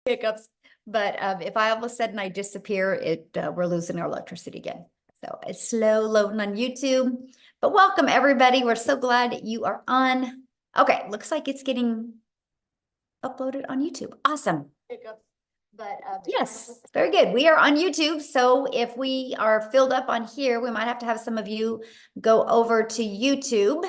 hiccups. But if all of a sudden I disappear, we're losing our electricity again. So it's slow loading on YouTube. But welcome, everybody. We're so glad you are on. Okay, looks like it's getting uploaded on YouTube. Awesome. But yes, very good. We are on YouTube. So if we are filled up on here, we might have to have some of you go over to YouTube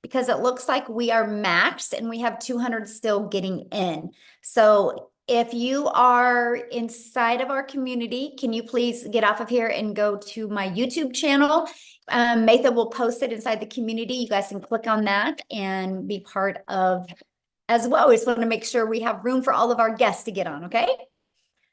because it looks like we are maxed and we have 200 still getting in. So if you are inside of our community, can you please get off of here and go to my YouTube channel? Matha will post it inside the community. You guys can click on that and be part of as well. We just want to make sure we have room for all of our guests to get on, okay?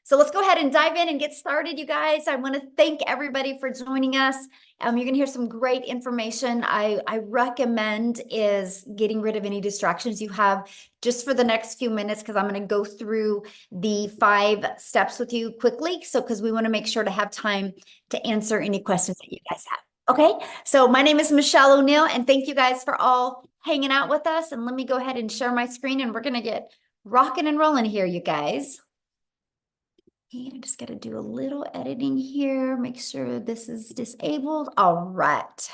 So let's go ahead and dive in and get started, you guys. I want to thank everybody for joining us. You're going to hear some great information. I recommend is getting rid of any distractions you have just for the next few minutes, because I'm going to go through the 5 steps with you quickly. So because we want to make sure to have time to answer any questions that you guys have. Okay, so my name is Michelle O'Neill, and thank you guys for all hanging out with us. And let me go ahead and share my screen, and we're going to get rocking and rolling here, you guys. And I just got to do a little editing here, make sure this is disabled. All right.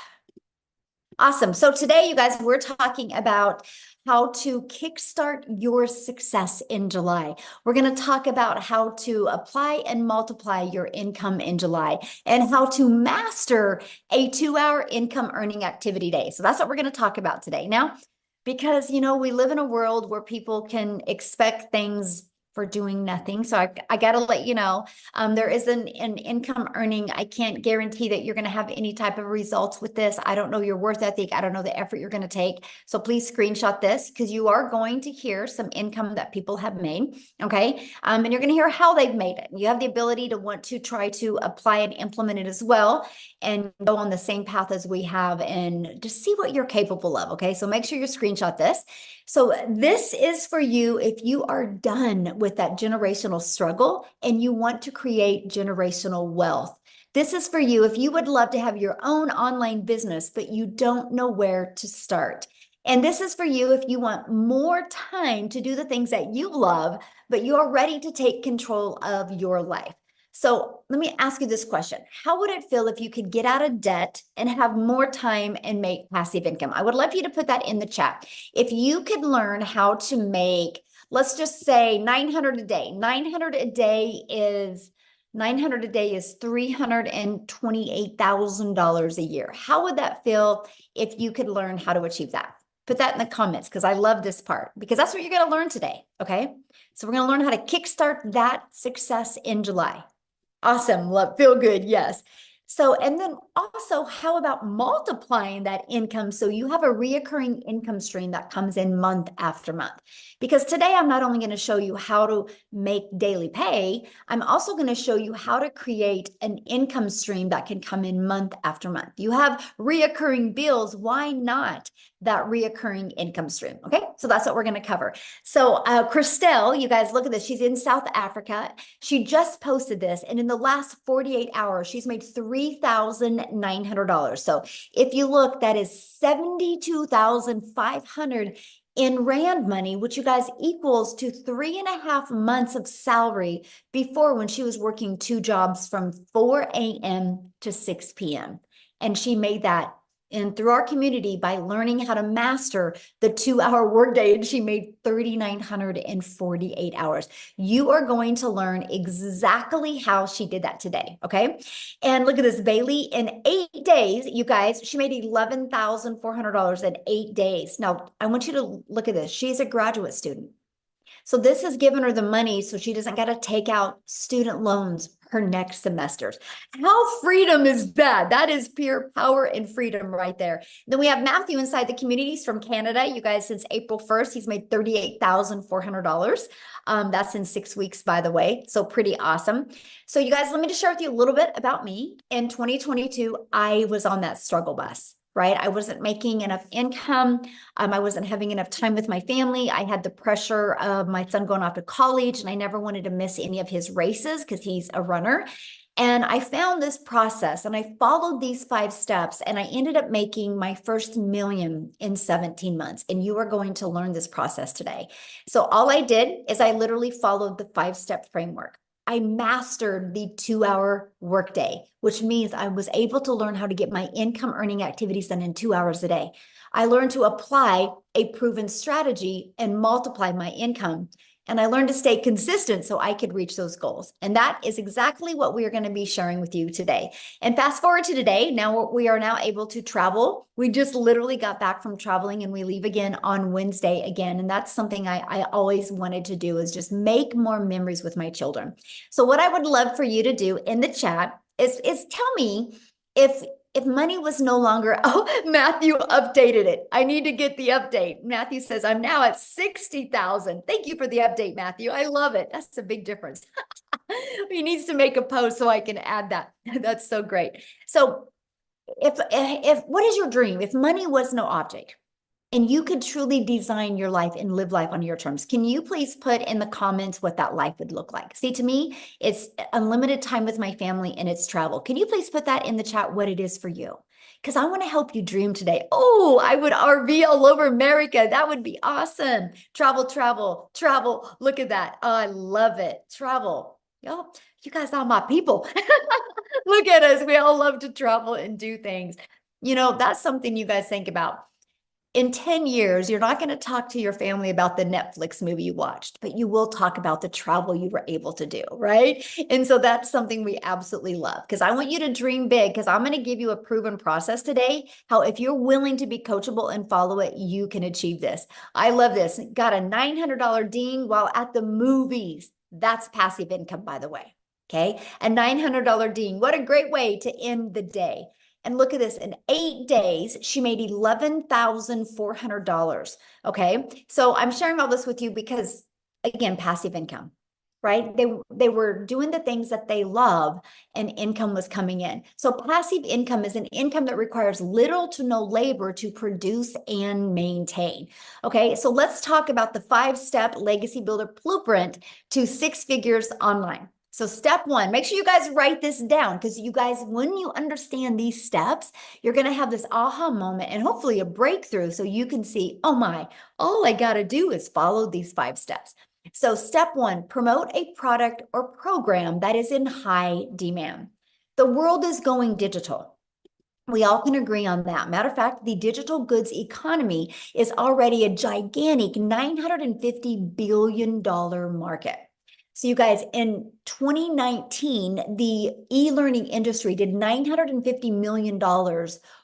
Awesome. So today, you guys, we're talking about how to kickstart your success in July. We're going to talk about how to apply and multiply your income in July and how to master a 2-hour income earning activity day. So that's what we're going to talk about today. Now, because, you know, we live in a world where people can expect things for doing nothing. So I got to let you know, there is an income earning. I can't guarantee that you're going to have any type of results with this. I don't know your worth ethic. I don't know the effort you're going to take. So please screenshot this, because you are going to hear some income that people have made. Okay. And you're going to hear how they've made it. You have the ability to want to try to apply and implement it as well, and go on the same path as we have and just see what you're capable of. Okay. So make sure you screenshot this. So this is for you if you are done with that generational struggle and you want to create generational wealth. This is for you if you would love to have your own online business, but you don't know where to start. And this is for you if you want more time to do the things that you love, but you are ready to take control of your life. So let me ask you this question. How would it feel if you could get out of debt and have more time and make passive income? I would love for you to put that in the chat. If you could learn how to make, let's just say 900 a day. 900 a day is $328,000 a year. How would that feel if you could learn how to achieve that? Put that in the comments, because I love this part, because that's what you're going to learn today. Okay. So we're going to learn how to kickstart that success in July. Awesome. Love, feel good. Yes. So, and then also, how about multiplying that income so you have a reoccurring income stream that comes in month after month? Because today I'm not only going to show you how to make daily pay, I'm also going to show you how to create an income stream that can come in month after month. You have reoccurring bills. Why not that reoccurring income stream? Okay, so that's what we're going to cover. So Christelle, you guys look at this. She's in South Africa. She just posted this, and in the last 48 hours, she's made $3,900. So if you look, that is 72,500 in Rand money, which you guys equals to 3.5 months of salary before, when she was working 2 jobs from 4 a.m. to 6 p.m. And she made that through our community by learning how to master the 2-hour workday, and she made 3,900 in 48 hours. You are going to learn exactly how she did that today. Okay. And look at this, Bailey, in 8 days, you guys, she made $11,400 in 8 days. Now I want you to look at this. She's a graduate student. So this has given her the money so she doesn't got to take out student loans her next semesters. How freedom is that? That is pure power and freedom right there. Then we have Matthew inside the communities from Canada. You guys, since April 1st, he's made $38,400. That's in 6 weeks, by the way. So pretty awesome. So you guys, let me just share with you a little bit about me. In 2022, I was on that struggle bus. Right? I wasn't making enough income. I wasn't having enough time with my family. I had the pressure of my son going off to college, and I never wanted to miss any of his races because he's a runner. And I found this process and I followed these 5 steps and I ended up making my first million in 17 months. And you are going to learn this process today. So all I did is I literally followed the 5-step framework. I mastered the 2-hour workday, which means I was able to learn how to get my income earning activities done in 2 hours a day. I learned to apply a proven strategy and multiply my income. And I learned to stay consistent so I could reach those goals. And that is exactly what we are going to be sharing with you today. And fast forward to today, now we are now able to travel. We just literally got back from traveling and we leave again on Wednesday again. And that's something I always wanted to do, is just make more memories with my children. So what I would love for you to do in the chat is tell me if money was no longer, oh, Matthew updated it. I need to get the update. Matthew says, I'm now at 60,000. Thank you for the update, Matthew. I love it. That's a big difference. He needs to make a post so I can add that. That's so great. So if what is your dream? If money was no object, and you could truly design your life and live life on your terms, can you please put in the comments what that life would look like? See, to me, it's unlimited time with my family and it's travel. Can you please put that in the chat, what it is for you? Because I want to help you dream today. Oh, I would RV all over America. That would be awesome. Travel, travel, travel. Look at that. Oh, I love it. Travel. Yo, you guys are my people. Look at us. We all love to travel and do things. You know, that's something you guys think about. In 10 years, you're not going to talk to your family about the Netflix movie you watched, but you will talk about the travel you were able to do, right? And so that's something we absolutely love, because I want you to dream big, because I'm going to give you a proven process today, how if you're willing to be coachable and follow it, you can achieve this. I love this. Got a $900 ding while at the movies. That's passive income, by the way. Okay. A $900 ding. What a great way to end the day. And look at this, in 8 days, she made $11,400. Okay. So I'm sharing all this with you because, again, passive income, right? They were doing the things that they love and income was coming in. So passive income is an income that requires little to no labor to produce and maintain. Okay. So let's talk about the 5-step legacy builder blueprint to 6 figures online. So step 1, make sure you guys write this down, because you guys, when you understand these steps, you're going to have this aha moment and hopefully a breakthrough, so you can see, oh my, all I got to do is follow these 5 steps. So step 1, promote a product or program that is in high demand. The world is going digital. We all can agree on that. Matter of fact, the digital goods economy is already a gigantic $950 billion market. So you guys, in 2019, the e-learning industry did $950 million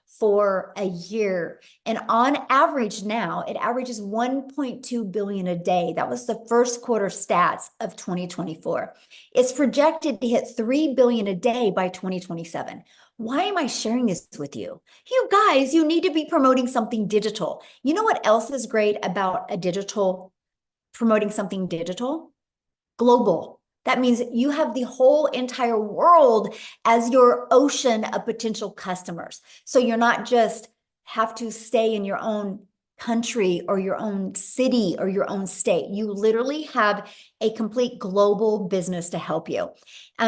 for a year. And on average now, it averages 1.2 billion a day. That was the first quarter stats of 2024. It's projected to hit 3 billion a day by 2027. Why am I sharing this with you? You guys, you need to be promoting something digital. You know what else is great about promoting something digital? Global. That means you have the whole entire world as your ocean of potential customers. So you're not just have to stay in your own country or your own city or your own state. You literally have a complete global business to help you.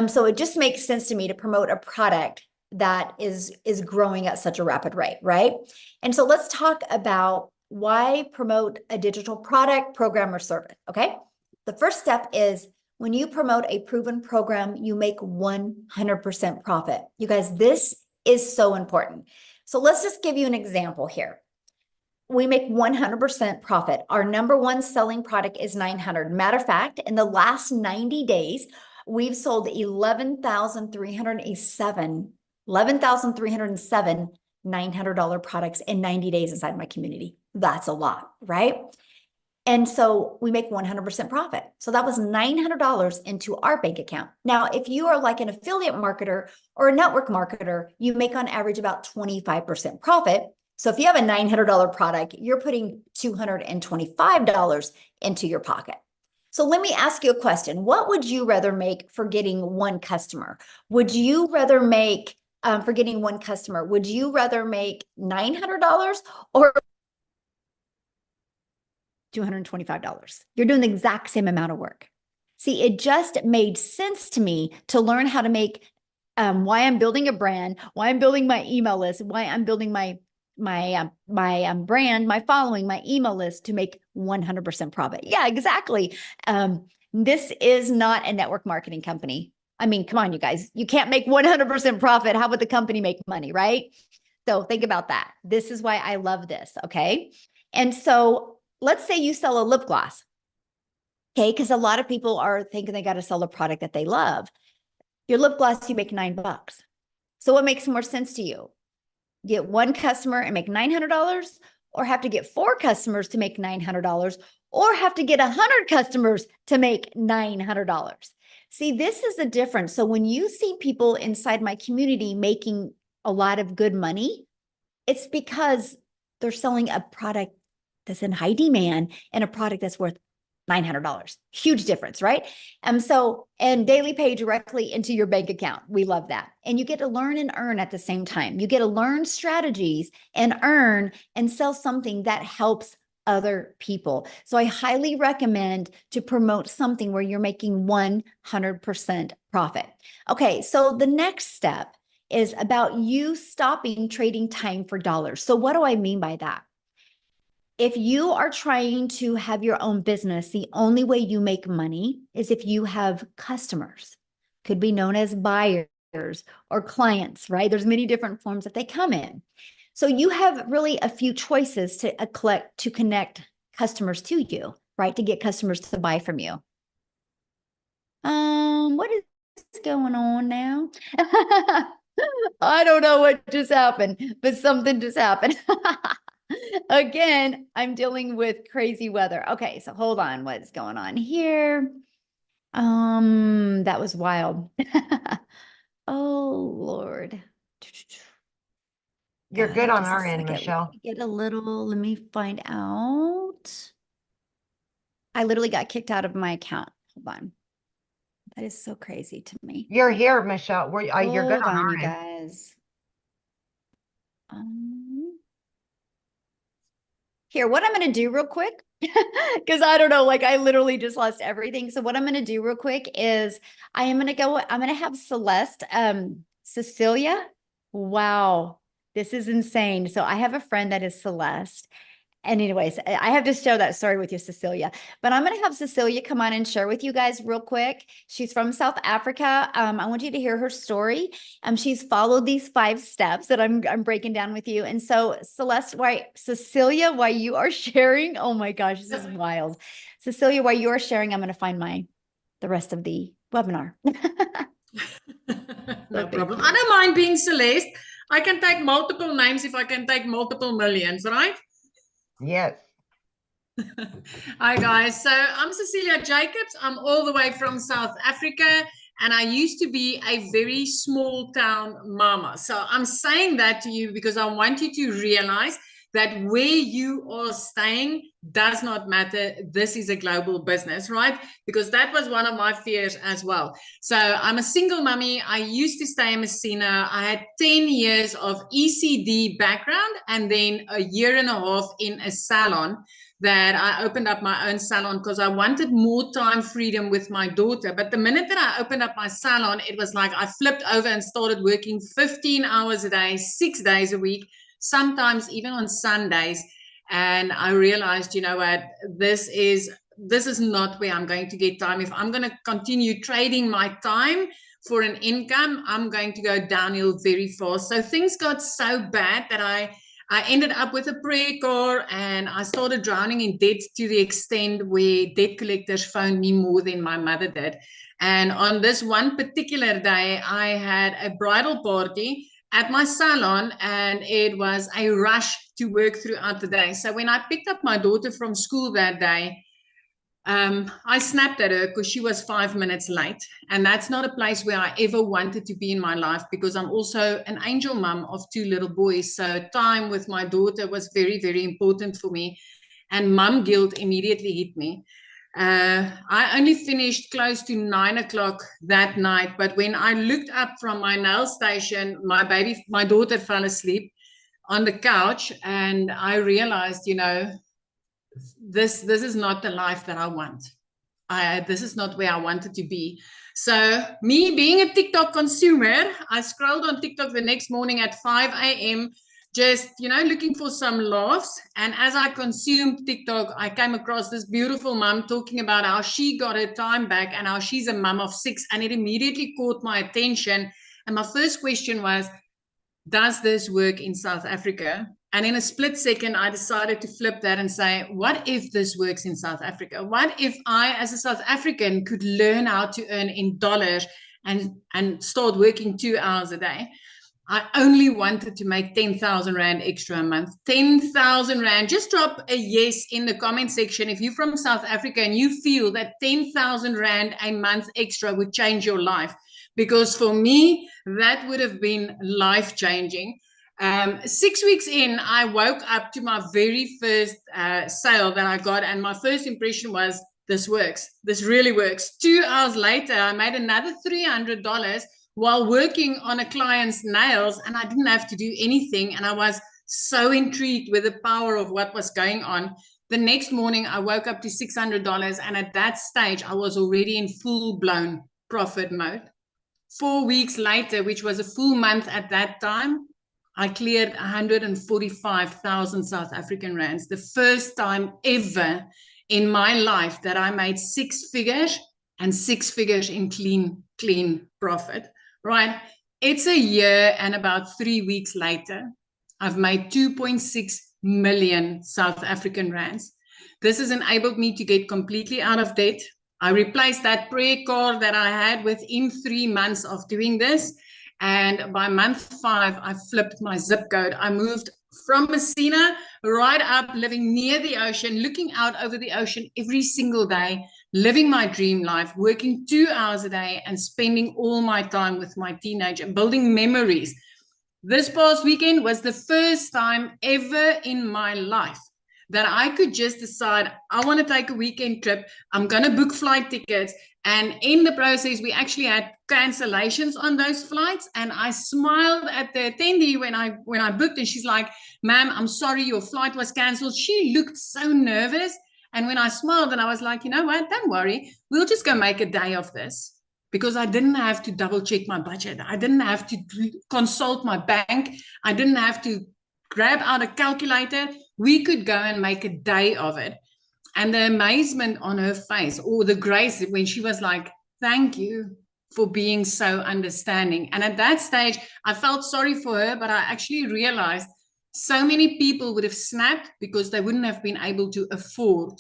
So it just makes sense to me to promote a product that is growing at such a rapid rate, right? And so let's talk about why promote a digital product, program, or service, okay? The first step is, when you promote a proven program, you make 100% profit. You guys, this is so important. So let's just give you an example here. We make 100% profit. Our number one selling product is 900. Matter of fact, in the last 90 days, we've sold 11,307 $900 products in 90 days inside my community. That's a lot, right? And so we make 100% profit. So that was $900 into our bank account. Now, if you are like an affiliate marketer or a network marketer, you make on average about 25% profit. So if you have a $900 product, you're putting $225 into your pocket. So let me ask you a question. What would you rather make for getting one customer? Would you rather make, for getting one customer, would you rather make $900 or $225? You're doing the exact same amount of work. See, it just made sense to me to learn how to make why I'm building a brand, why I'm building my email list, why I'm building my brand, my following, my email list to make 100% profit. Yeah, exactly. This is not a network marketing company. I mean, come on, you guys, you can't make 100% profit. How would the company make money, right? So think about that. This is why I love this. Okay. And so let's say you sell a lip gloss. Okay. Because a lot of people are thinking they got to sell a product that they love. Your lip gloss, you make $9. So what makes more sense to you? Get one customer and make $900, or have to get 4 customers to make $900, or have to get 100 customers to make $900. See, this is the difference. So when you see people inside my community making a lot of good money, it's because they're selling a product that's in high demand and a product that's worth $900. Huge difference, right? And daily pay directly into your bank account. We love that. And you get to learn and earn at the same time. You get to learn strategies and earn and sell something that helps other people. So I highly recommend to promote something where you're making 100% profit. Okay, so the next step is about you stopping trading time for dollars. So what do I mean by that? If you are trying to have your own business, the only way you make money is if you have customers, could be known as buyers or clients, right? There's many different forms that they come in. So you have really a few choices to connect customers to you, right? To get customers to buy from you. What is going on now? I don't know what just happened, but something just happened. Again, I'm dealing with crazy weather. Okay, so hold on. What's going on here? That was wild. Oh, Lord. You're God, good on just a our end, second. Michelle. Let me find out. I literally got kicked out of my account. Hold on. That is so crazy to me. You're here, Michelle. You're good Hold on on, our you end. guys. Here, what I'm going to do real quick, because I don't know, like I literally just lost everything. So what I'm going to do real quick is I'm going to have Celeste, Cecilia. Wow, this is insane. So I have a friend that is Celeste. And anyways, I have to share that story with you, Cecilia. But I'm going to have Cecilia come on and share with you guys real quick. She's from South Africa. I want you to hear her story. She's followed these 5 steps that I'm breaking down with you. And so, Cecilia, while you are sharing, oh my gosh, this is wild. Cecilia, while you are sharing, I'm going to find the rest of the webinar. No problem. I don't mind being Celeste. I can take multiple names if I can take multiple millions, right? Yes. Hi, guys. So I'm Cecilia Jacobs. I'm all the way from South Africa, and I used to be a very small town mama. So I'm saying that to you because I want you to realize that where you are staying does not matter. This is a global business, right? Because that was one of my fears as well. So I'm a single mummy. I used to stay in Messina. I had 10 years of ECD background and then a year and a half in a salon that I opened up my own salon because I wanted more time freedom with my daughter. But the minute that I opened up my salon, it was like I flipped over and started working 15 hours a day, 6 days a week, sometimes even on Sundays. And I realized, you know what, this is not where I'm going to get time. If I'm going to continue trading my time for an income, I'm going to go downhill very fast. So things got so bad that I ended up with a prayer car and I started drowning in debt to the extent where debt collectors phoned me more than my mother did. And on this one particular day, I had a bridal party at my salon and it was a rush to work throughout the day. So when I picked up my daughter from school that day, I snapped at her because she was 5 minutes late. And that's not a place where I ever wanted to be in my life because I'm also an angel mom of 2 little boys. So time with my daughter was very, very important for me. And mom guilt immediately hit me. I only finished close to 9 o'clock that night. But when I looked up from my nail station, my daughter fell asleep on the couch. And I realized, you know, this is not the life that I want. this is not where I wanted to be. So me being a TikTok consumer, I scrolled on TikTok the next morning at 5 a.m., just, looking for some laughs. And as I consumed TikTok, I came across this beautiful mom talking about how she got her time back and how she's a mom of 6. And it immediately caught my attention. And my first question was, does this work in South Africa? And in a split second, I decided to flip that and say, what if this works in South Africa? What if I, as a South African, could learn how to earn in dollars and start working 2 hours a day? I only wanted to make 10,000 Rand extra a month. 10,000 Rand. Just drop a yes in the comment section if you're from South Africa and you feel that 10,000 Rand a month extra would change your life. Because for me, that would have been life-changing. 6 weeks in, I woke up to my very first sale that I got, and my first impression was, this works. This really works. 2 hours later, I made another $300 while working on a client's nails, and I didn't have to do anything. And I was so intrigued with the power of what was going on. The next morning, I woke up to $600, and at that stage, I was already in full-blown profit mode. 4 weeks later, which was a full month at that time, I cleared 145,000 South African rands. The first time ever in my life that I made 6 figures, and 6 figures in clean profit. Right? It's a year and about 3 weeks later, I've made 2.6 million South African rands. This has enabled me to get completely out of debt. I replaced that prayer card that I had within 3 months of doing this. And by month 5, I flipped my zip code. I moved from Messina right up, living near the ocean, looking out over the ocean every single day, living my dream life, working 2 hours a day and spending all my time with my teenager, building memories. This past weekend was the first time ever in my life that I could just decide, I want to take a weekend trip. I'm going to book flight tickets. And in the process, we actually had cancellations on those flights. And I smiled at the attendee when I booked, and she's like, ma'am, I'm sorry, your flight was canceled. She looked so nervous. And when I smiled, and I was like, you know what, don't worry. We'll just go make a day of this. Because I didn't have to double check my budget. I didn't have to consult my bank. I didn't have to grab out a calculator. We could go and make a day of it. And the amazement on her face, or the grace when she was like, thank you for being so understanding. And at that stage, I felt sorry for her, but I actually realized so many people would have snapped because they wouldn't have been able to afford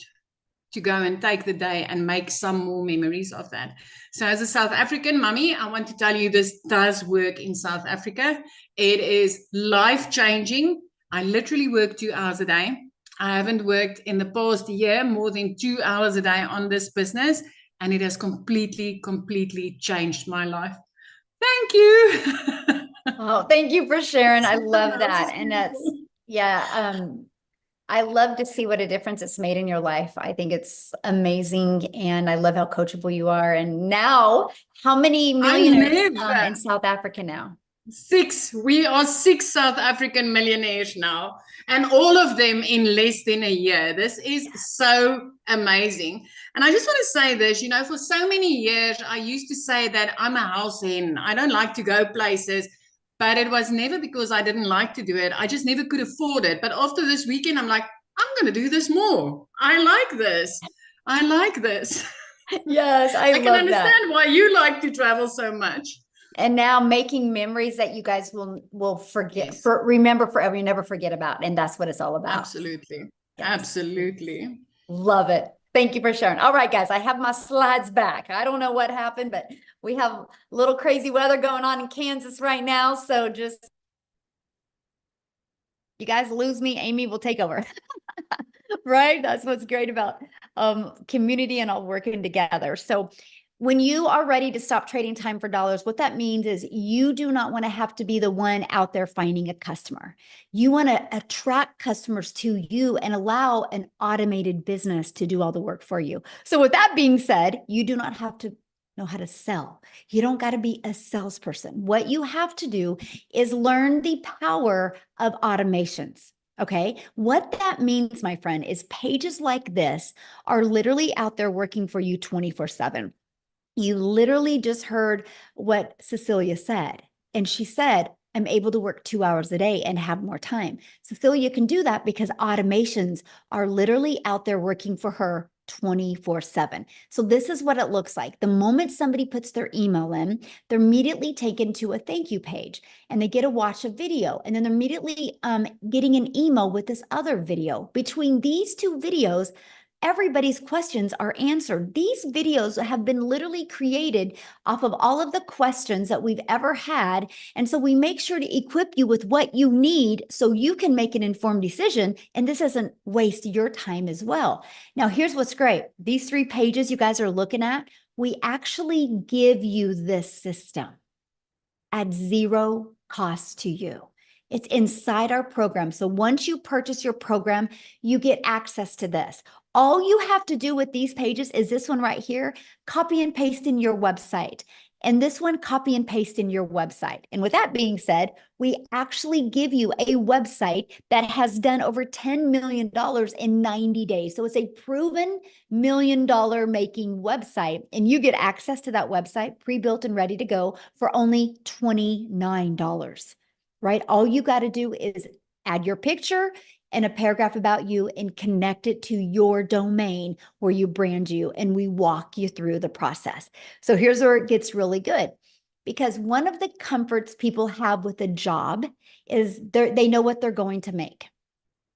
to go and take the day and make some more memories of that. So as a South African mummy, I want to tell you this does work in South Africa. It is life-changing. I literally work 2 hours a day. I haven't worked in the past year more than 2 hours a day on this business, and it has completely changed my life. Thank you. Oh, thank you for sharing. I love that. And that's, yeah, I love to see what a difference it's made in your life. I think it's amazing. And I love how coachable you are. And now, how many millionaires in South Africa now? 6. We are 6 South African millionaires now, and all of them in less than a year. This is so amazing. And I just want to say this, for so many years, I used to say that I'm a house hen. I don't like to go places, but it was never because I didn't like to do it. I just never could afford it. But after this weekend, I'm like, I'm going to do this more. I like this. I like this. Yes, I love that. I can understand why you like to travel so much. And now making memories that you guys will forget, Yes. remember forever, you never forget about. And that's what it's all about. Absolutely. Yes. Absolutely. Love it. Thank you for sharing. All right, guys, I have my slides back. I don't know what happened, but we have a little crazy weather going on in Kansas right now. So just, you guys lose me, Amy will take over. Right? That's what's great about community and all working together. So when you are ready to stop trading time for dollars, what that means is you do not want to have to be the one out there finding a customer. You want to attract customers to you and allow an automated business to do all the work for you. So with that being said, you do not have to know how to sell. You don't got to be a salesperson. What you have to do is learn the power of automations. Okay. What that means, my friend, is pages like this are literally out there working for you 24/7. You literally just heard what Cecilia said. And she said, I'm able to work 2 hours a day and have more time. Cecilia can do that because automations are literally out there working for her 24/7. So this is what it looks like. The moment somebody puts their email in, they're immediately taken to a thank you page and they get to watch a video. And then they're immediately getting an email with this other video. Between these two videos, everybody's questions are answered. These videos have been literally created off of all of the questions that we've ever had. And so we make sure to equip you with what you need so you can make an informed decision. And this doesn't waste your time as well. Now, here's what's great. These 3 pages you guys are looking at, we actually give you this system at zero cost to you. It's inside our program. So once you purchase your program, you get access to this. All you have to do with these pages is this one right here, copy and paste in your website. And this one, copy and paste in your website. And with that being said, we actually give you a website that has done over $10 million in 90 days. So it's a proven $1 million making website. And you get access to that website pre-built and ready to go for only $29, right? All you got to do is add your picture and a paragraph about you and connect it to your domain where you brand you, and we walk you through the process. So here's where it gets really good, because one of the comforts people have with a job is they know what they're going to make,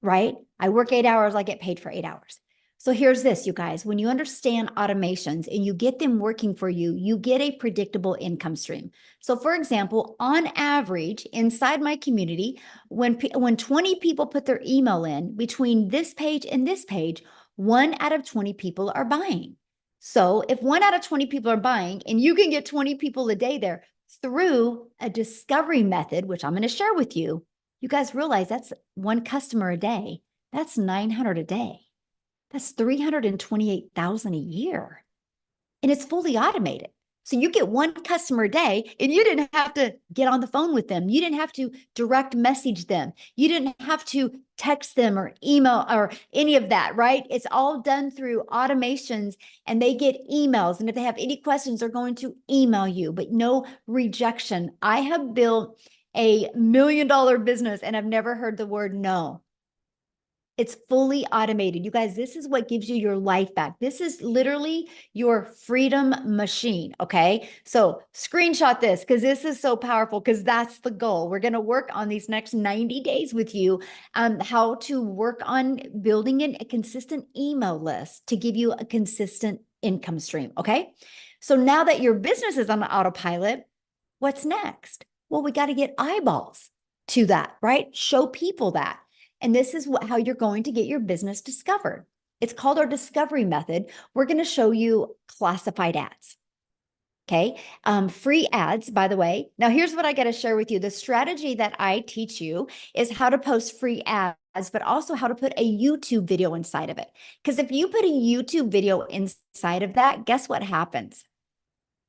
right? I work 8 hours, I get paid for 8 hours. So here's this, you guys, when you understand automations and you get them working for you, you get a predictable income stream. So for example, on average, inside my community, when 20 people put their email in between this page and this page, 1 out of 20 people are buying. So if 1 out of 20 people are buying and you can get 20 people a day there through a discovery method, which I'm going to share with you, you guys realize that's 1 customer a day. That's 900 a day. That's 328,000 a year. And it's fully automated. So you get 1 customer a day and you didn't have to get on the phone with them. You didn't have to direct message them. You didn't have to text them or email or any of that, right? It's all done through automations and they get emails. And if they have any questions, they're going to email you, but no rejection. I have built a $1 million business and I've never heard the word no. It's fully automated. You guys, this is what gives you your life back. This is literally your freedom machine, okay? So screenshot this because this is so powerful because that's the goal. We're going to work on these next 90 days with you, how to work on building a consistent email list to give you a consistent income stream, okay? So now that your business is on autopilot, what's next? Well, we got to get eyeballs to that, right? Show people that. And this is how you're going to get your business discovered. It's called our discovery method. We're going to show you classified ads. Okay. Free ads, by the way. Now, here's what I got to share with you. The strategy that I teach you is how to post free ads, but also how to put a YouTube video inside of it. Because if you put a YouTube video inside of that, guess what happens?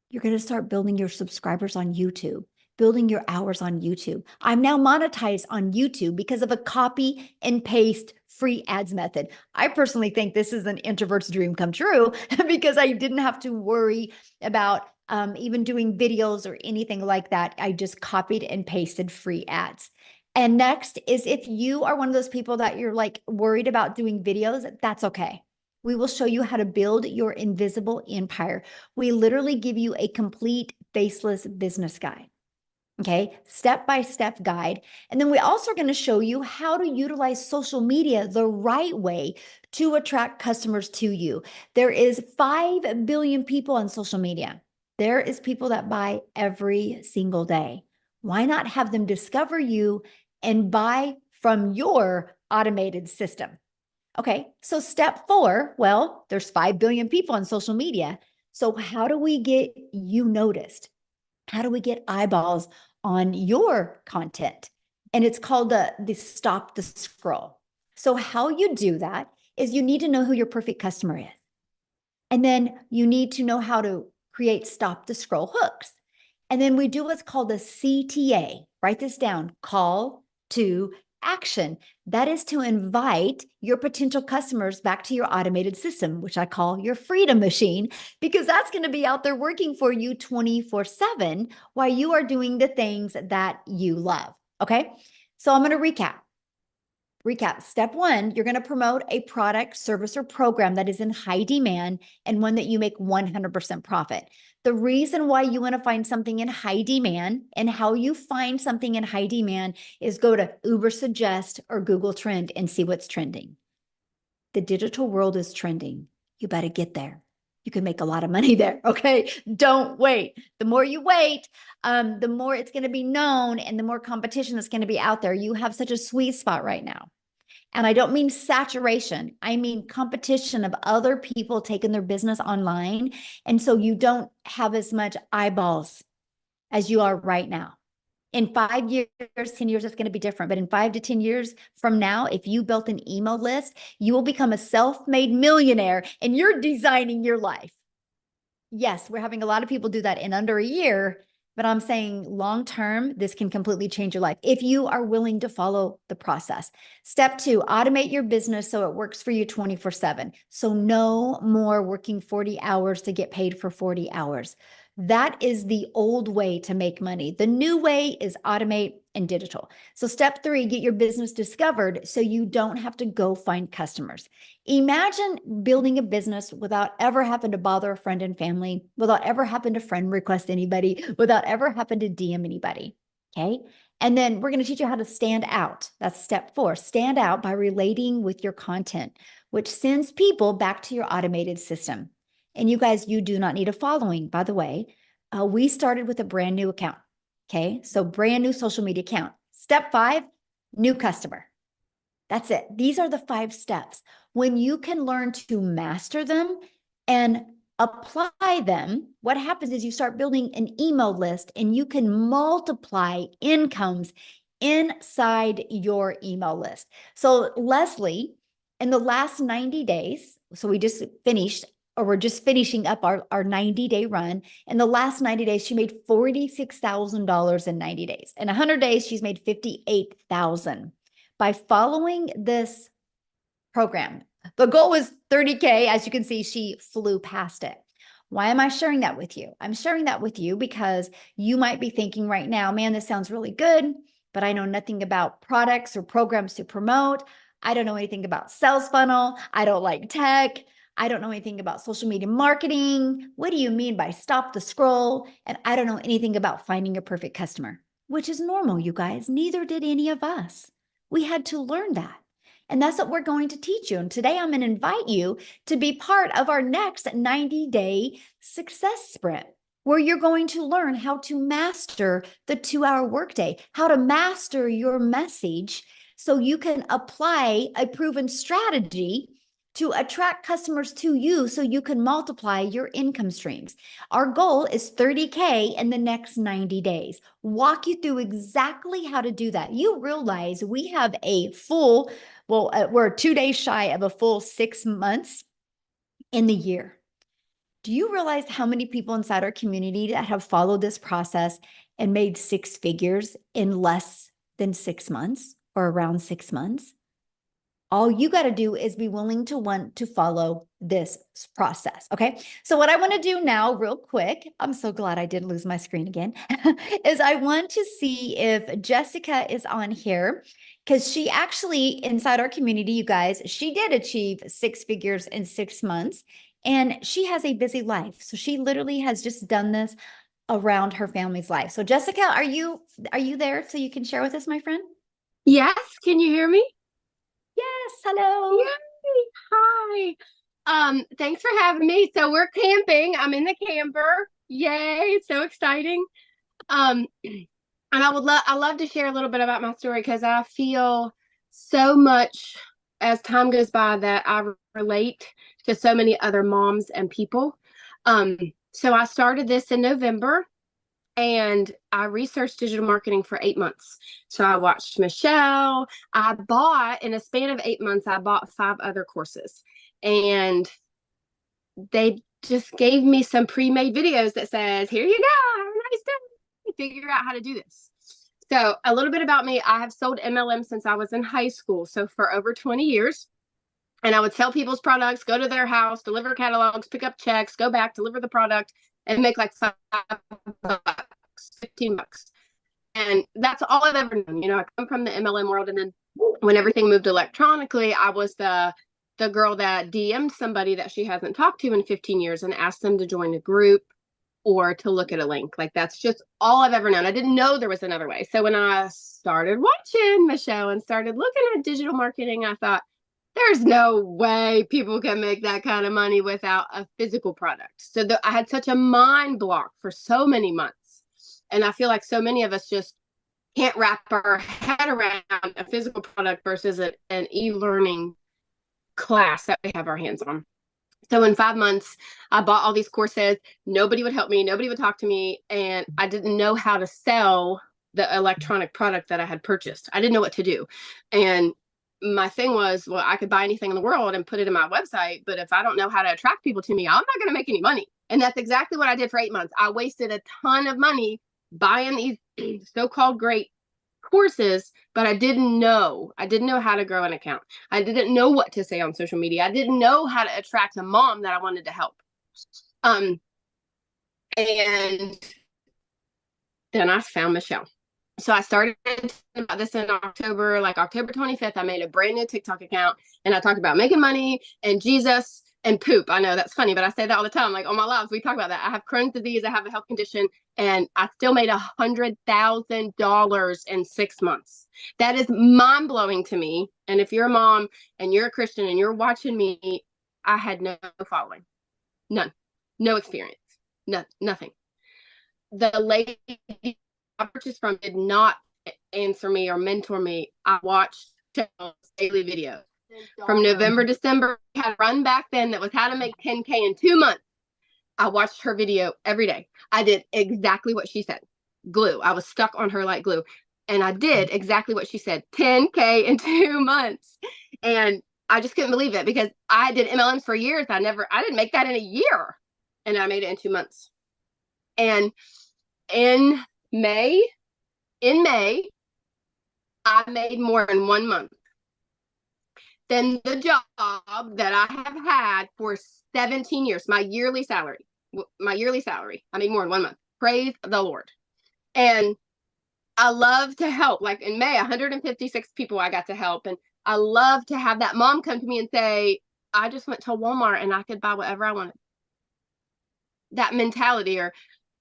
You're going to start building your subscribers on YouTube, building your hours on YouTube. I'm now monetized on YouTube because of a copy and paste free ads method. I personally think this is an introvert's dream come true because I didn't have to worry about even doing videos or anything like that. I just copied and pasted free ads. And next is if you are one of those people that you're like worried about doing videos, that's okay. We will show you how to build your invisible empire. We literally give you a complete faceless business guide. Okay, step-by-step guide. And then we also are going to show you how to utilize social media the right way to attract customers to you. There is 5 billion people on social media. There is people that buy every single day. Why not have them discover you and buy from your automated system? Okay, so step 4, well, there's 5 billion people on social media. So how do we get you noticed? How do we get eyeballs on your content? And it's called the stop the scroll. So how you do that is you need to know who your perfect customer is. And then you need to know how to create stop the scroll hooks. And then we do what's called a CTA. Write this down, call to action. That is to invite your potential customers back to your automated system, which I call your freedom machine, because that's going to be out there working for you 24/7 while you are doing the things that you love. Okay. So I'm going to recap. Step one, you're going to promote a product, service, or program that is in high demand and one that you make 100% profit. The reason why you want to find something in high demand and how you find something in high demand is go to Uber Suggest or Google Trend and see what's trending. The digital world is trending. You better get there. You can make a lot of money there. Okay. Don't wait. The more you wait, the more it's going to be known and the more competition that's going to be out there. You have such a sweet spot right now. And I don't mean saturation. I mean competition of other people taking their business online. And so you don't have as much eyeballs as you are right now. In 5 years, 10 years, it's going to be different. But in 5 to 10 years from now, if you built an email list, you will become a self-made millionaire and you're designing your life. Yes, we're having a lot of people do that in under a year, but I'm saying long-term, this can completely change your life if you are willing to follow the process. Step two, automate your business so it works for you 24/7. So no more working 40 hours to get paid for 40 hours. That is the old way to make money. The new way is automate and digital. So step three, get your business discovered so you don't have to go find customers. Imagine building a business without ever having to bother a friend and family, without ever having to friend request anybody, without ever having to DM anybody. Okay. And then we're going to teach you how to stand out. That's step four. Stand out by relating with your content, which sends people back to your automated system. And you guys, you do not need a following, by the way. We started with a brand new account. Okay. So brand new social media account. Step five, new customer. That's it. These are the 5 steps. When you can learn to master them and apply them, what happens is you start building an email list and you can multiply incomes inside your email list. So Leslie, in the last 90 days, so we just finished, or we're just finishing up our 90-day run. In the last 90 days, she made $46,000 in 90 days. In 100 days, she's made $58,000 by following this program. The goal was 30K. As you can see, she flew past it. Why am I sharing that with you? I'm sharing that with you because you might be thinking right now, man, this sounds really good, but I know nothing about products or programs to promote. I don't know anything about sales funnel. I don't like tech. I don't know anything about social media marketing. What do you mean by stop the scroll? And I don't know anything about finding a perfect customer, which is normal, you guys. Neither did any of us. We had to learn that. And that's what we're going to teach you. And today I'm going to invite you to be part of our next 90-day success sprint, where you're going to learn how to master the 2-hour workday, how to master your message so you can apply a proven strategy to attract customers to you so you can multiply your income streams. Our goal is 30K in the next 90 days. Walk you through exactly how to do that. You realize we have a full, we're 2 days shy of a full 6 months in the year. Do you realize how many people inside our community that have followed this process and made 6 figures in less than 6 months or around 6 months? All you got to do is be willing to want to follow this process. Okay. So what I want to do now real quick, I'm so glad I didn't lose my screen again, is I want to see if Jessica is on here, because she actually, inside our community, you guys, she did achieve 6 figures in 6 months and she has a busy life. So she literally has just done this around her family's life. So Jessica, are you there so you can share with us, my friend? Yes, can you hear me? Yes, hello. Yay. Hi. Thanks for having me. So we're camping. I'm in the camper. Yay, so exciting. And I love to share a little bit about my story because I feel so much as time goes by that I relate to so many other moms and people. So I started this in November. And I researched digital marketing for 8 months. So I watched Michelle. In a span of 8 months, I bought 5 other courses. And they just gave me some pre-made videos that says, here you go, have a nice day. Figure out how to do this. So a little bit about me. I have sold MLM since I was in high school. So for over 20 years. And I would sell people's products, go to their house, deliver catalogs, pick up checks, go back, deliver the product, and make like $5, $15. And that's all I've ever known. You know, I come from the MLM world. And then when everything moved electronically, I was the girl that DM'd somebody that she hasn't talked to in 15 years and asked them to join a group or to look at a link. Like, that's just all I've ever known. I didn't know there was another way. So when I started watching Michelle and started looking at digital marketing, I thought, there's no way people can make that kind of money without a physical product. So I had such a mind block for so many months. And I feel like so many of us just can't wrap our head around a physical product versus an e-learning class that we have our hands on. So in 5 months, I bought all these courses. Nobody would help me. Nobody would talk to me. And I didn't know how to sell the electronic product that I had purchased. I didn't know what to do. And my thing was, well, I could buy anything in the world and put it in my website, but if I don't know how to attract people to me, I'm not going to make any money. And that's exactly what I did for 8 months. I wasted a ton of money buying these so-called great courses, but I didn't know how to grow an account. I didn't know what to say on social media. I didn't know how to attract a mom that I wanted to help. And then I found Michelle. So I started about this in October, like October 25th, I made a brand new TikTok account and I talked about making money and Jesus and poop. I know that's funny, but I say that all the time. Like on my lives, we talk about that. I have Crohn's disease. I have a health condition and I still made $100,000 in 6 months. That is mind blowing to me. And if you're a mom and you're a Christian and you're watching me, I had no following, none, no experience, nothing. The lady I purchased from did not answer me or mentor me. I watched daily videos from November, December. I had a run back then that was how to make 10K in 2 months. I watched her video every day. I did exactly what she said. Glue. I was stuck on her like glue. And I did exactly what she said. 10K in 2 months. And I just couldn't believe it because I did MLMs for years. I didn't make that in a year. And I made it in 2 months. And in May, I made more in 1 month than the job that I have had for 17 years. My yearly salary, I made more in 1 month. Praise the Lord. And I love to help. Like in May, 156 people I got to help. And I love to have that mom come to me and say, I just went to Walmart and I could buy whatever I wanted. That mentality, or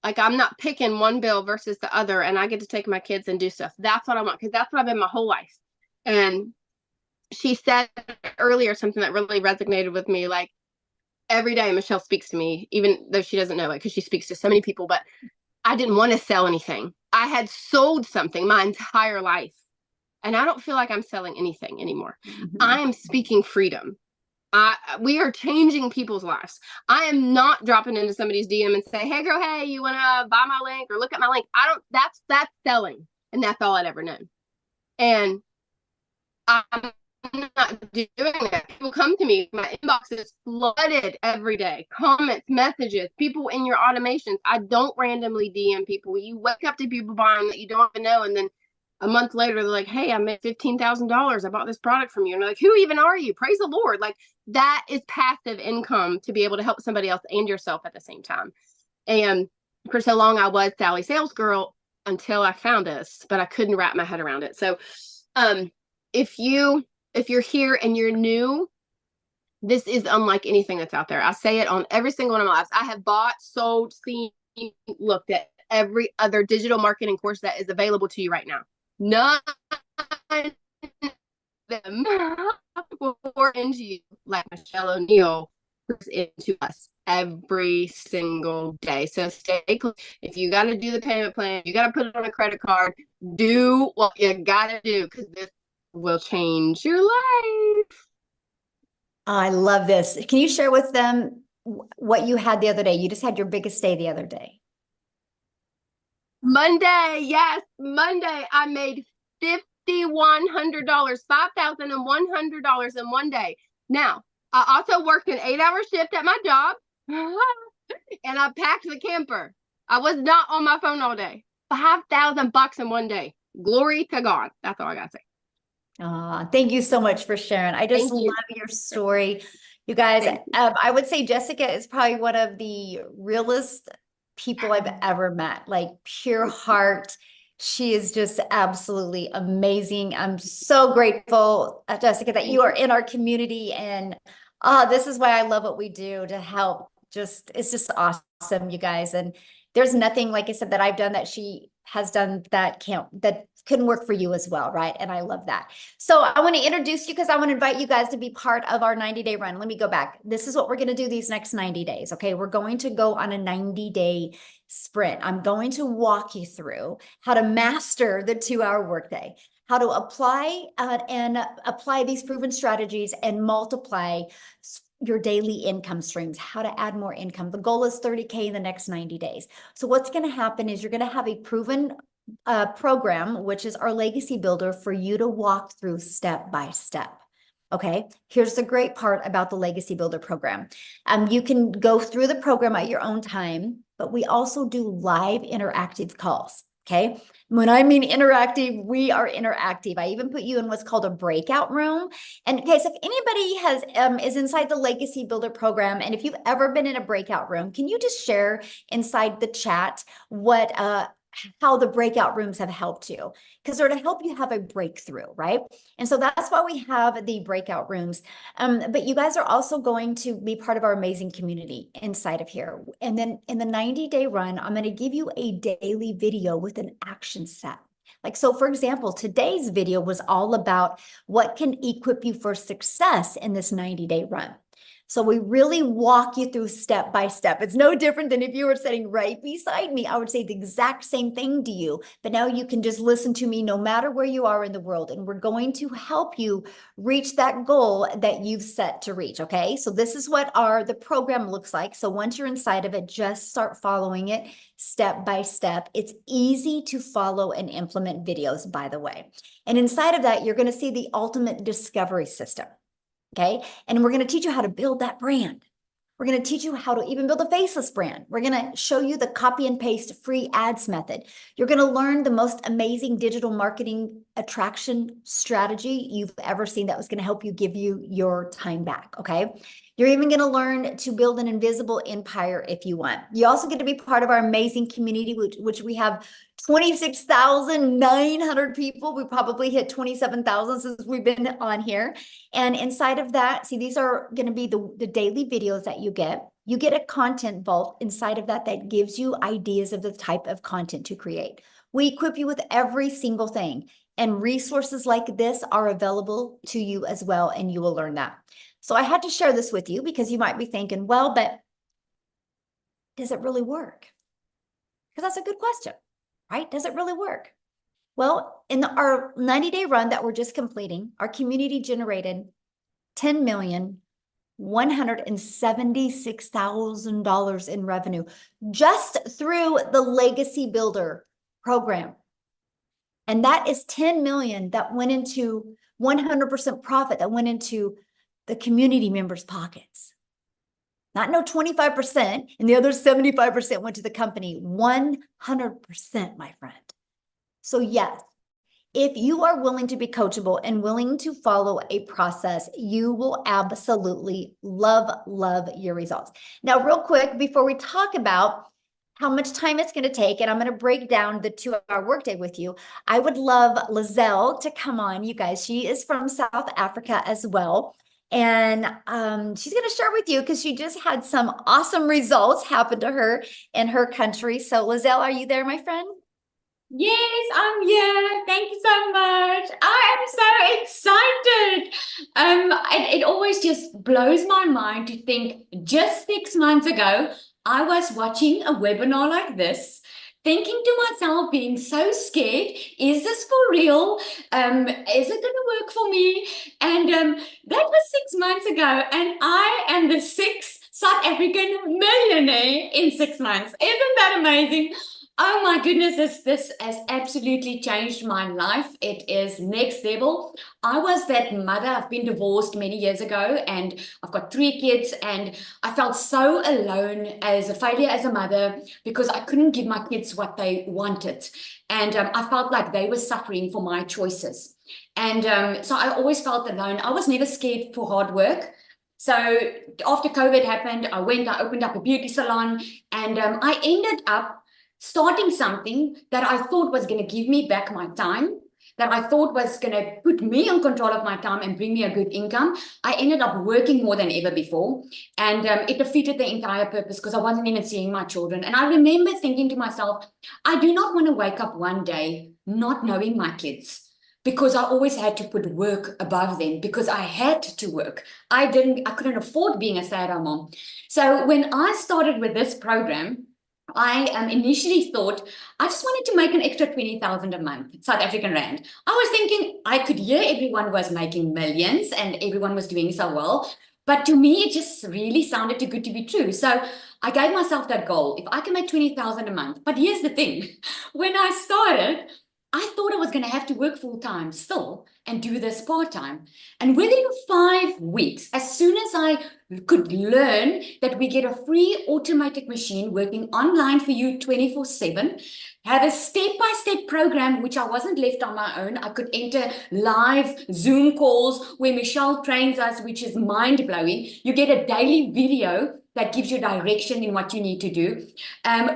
like I'm not picking one bill versus the other and I get to take my kids and do stuff. That's what I want because that's what I've been my whole life. And she said earlier something that really resonated with me. Like every day Michelle speaks to me, even though she doesn't know it because she speaks to so many people, but I didn't want to sell anything. I had sold something my entire life and I don't feel like I'm selling anything anymore. Mm-hmm. I am speaking freedom. We are changing people's lives. I am not dropping into somebody's DM and say, hey girl, hey, you want to buy my link or look at my link? That's selling. And that's all I'd ever known. And I'm not doing that. People come to me, my inbox is flooded every day. Comments, messages, people in your automations. I don't randomly DM people. You wake up to people buying that you don't even know. And then a month later, they're like, hey, I made $15,000. I bought this product from you. And they're like, who even are you? Praise the Lord. Like that is passive income to be able to help somebody else and yourself at the same time. And for so long, I was Sally Sales Girl until I found this, but I couldn't wrap my head around it. So if you're here and you're new, this is unlike anything that's out there. I say it on every single one of my lives. I have bought, sold, seen, looked at every other digital marketing course that is available to you right now. None of them will pour into you like Michelle O'Neill pours into us every single day. So stay close. If you got to do the payment plan, you got to put it on a credit card, do what you got to do because this will change your life. I love this. Can you share with them what you had the other day? You just had your biggest day the other day. Monday, yes, Monday, I made $5,100, $5,100 in one day. Now, I also worked an 8-hour shift at my job, and I packed the camper. I was not on my phone all day. $5,000 in one day. glory to God. That's all I gotta say. Thank you so much for sharing. I just Thank you. love your story. You guys, Thank I would say Jessica is probably one of the realest people I've ever met, like pure heart. She is just absolutely amazing. I'm so grateful, Jessica, that you are in our community. And this is why I love what we do to help. It's just awesome, you guys. And there's nothing, like I said, that I've done that she has done that couldn't work for you as well, right? And I love that. So I want to introduce you because I want to invite you guys to be part of our 90-day run. Let me go back. This is what we're going to do these next 90 days. Okay. We're going to go on a 90-day sprint. I'm going to walk you through how to master the 2-hour workday, how to apply these proven strategies and multiply your daily income streams, how to add more income. The goal is 30K in the next 90 days. So what's going to happen is you're going to have a proven program, which is our legacy builder, for you to walk through step by step. Okay, here's the great part about the legacy builder program. You can go through the program at your own time, but we also do live interactive calls. Okay, when I mean interactive, we are interactive. I even put you in what's called a breakout room. And in case if anybody is inside the legacy builder program, and if you've ever been in a breakout room, can you just share inside the chat what how the breakout rooms have helped you, because they're to help you have a breakthrough, right? And so that's why we have the breakout rooms. But you guys are also going to be part of our amazing community inside of here. And then in the 90-day run, I'm going to give you a daily video with an action set. Like, so for example, today's video was all about what can equip you for success in this 90-day run. So we really walk you through step by step. It's no different than if you were sitting right beside me. I would say the exact same thing to you, but now you can just listen to me no matter where you are in the world. And we're going to help you reach that goal that you've set to reach. Okay. So this is what the program looks like. So once you're inside of it, just start following it step by step. It's easy to follow and implement videos, by the way. And inside of that, you're going to see the ultimate discovery system. Okay. And we're going to teach you how to build that brand. We're going to teach you how to even build a faceless brand. We're going to show you the copy and paste free ads method. You're going to learn the most amazing digital marketing attraction strategy you've ever seen that was going to help you give you your time back. Okay. You're even going to learn to build an invisible empire if you want. You also get to be part of our amazing community, which we have 26,900 people. We probably hit 27,000 since we've been on here. And inside of that, see, these are going to be the daily videos that you get. You get a content vault inside of that gives you ideas of the type of content to create. We equip you with every single thing, and resources like this are available to you as well, and you will learn that. So I had to share this with you because you might be thinking, well, but does it really work? Because that's a good question, right? Does it really work? Well, in our 90-day run that we're just completing, our community generated $10,176,000 in revenue just through the Legacy Builder program. And that is 10 million that went into 100% profit that went into the community members' pockets. Not no 25%, and the other 75% went to the company. 100%, my friend. So yes, if you are willing to be coachable and willing to follow a process, you will absolutely love your results. Now, real quick, before we talk about how much time it's going to take, and I'm going to break down the 2-hour workday with you, I would love Lizelle to come on, you guys. She is from South Africa as well. And she's going to share with you because she just had some awesome results happen to her in her country. So Lizelle, are you there, my friend? Yes, I'm here. Thank you so much. I am so excited. It always just blows my mind to think just 6 months ago, I was watching a webinar like this, thinking to myself, being so scared, is this for real? Is it going to work for me? And that was 6 months ago, and I am the 6th South African millionaire in 6 months. Isn't that amazing? Oh my goodness, this has absolutely changed my life. It is next level. I was that mother. I've been divorced many years ago and I've got 3 kids, and I felt so alone as a failure as a mother because I couldn't give my kids what they wanted. And I felt like they were suffering for my choices. And so I always felt alone. I was never scared for hard work. So after COVID happened, I opened up a beauty salon, and I ended up starting something that I thought was going to give me back my time, that I thought was going to put me in control of my time and bring me a good income. I ended up working more than ever before, and it defeated the entire purpose because I wasn't even seeing my children. And I remember thinking to myself, I do not want to wake up one day not knowing my kids, because I always had to put work above them because I had to work. I couldn't afford being a stay-at-home mom. So when I started with this program, I initially thought I just wanted to make an extra 20,000 a month, South African rand. I was thinking I could hear everyone was making millions and everyone was doing so well. But to me, it just really sounded too good to be true. So I gave myself that goal. If I can make 20,000 a month. But here's the thing. When I started, I thought I was going to have to work full time still and do this part time. And within 5 weeks, as soon as I could learn that we get a free automated machine working online for you 24/7, have a step-by-step program, which I wasn't left on my own. I could enter live Zoom calls where Michelle trains us, which is mind-blowing. You get a daily video that gives you direction in what you need to do.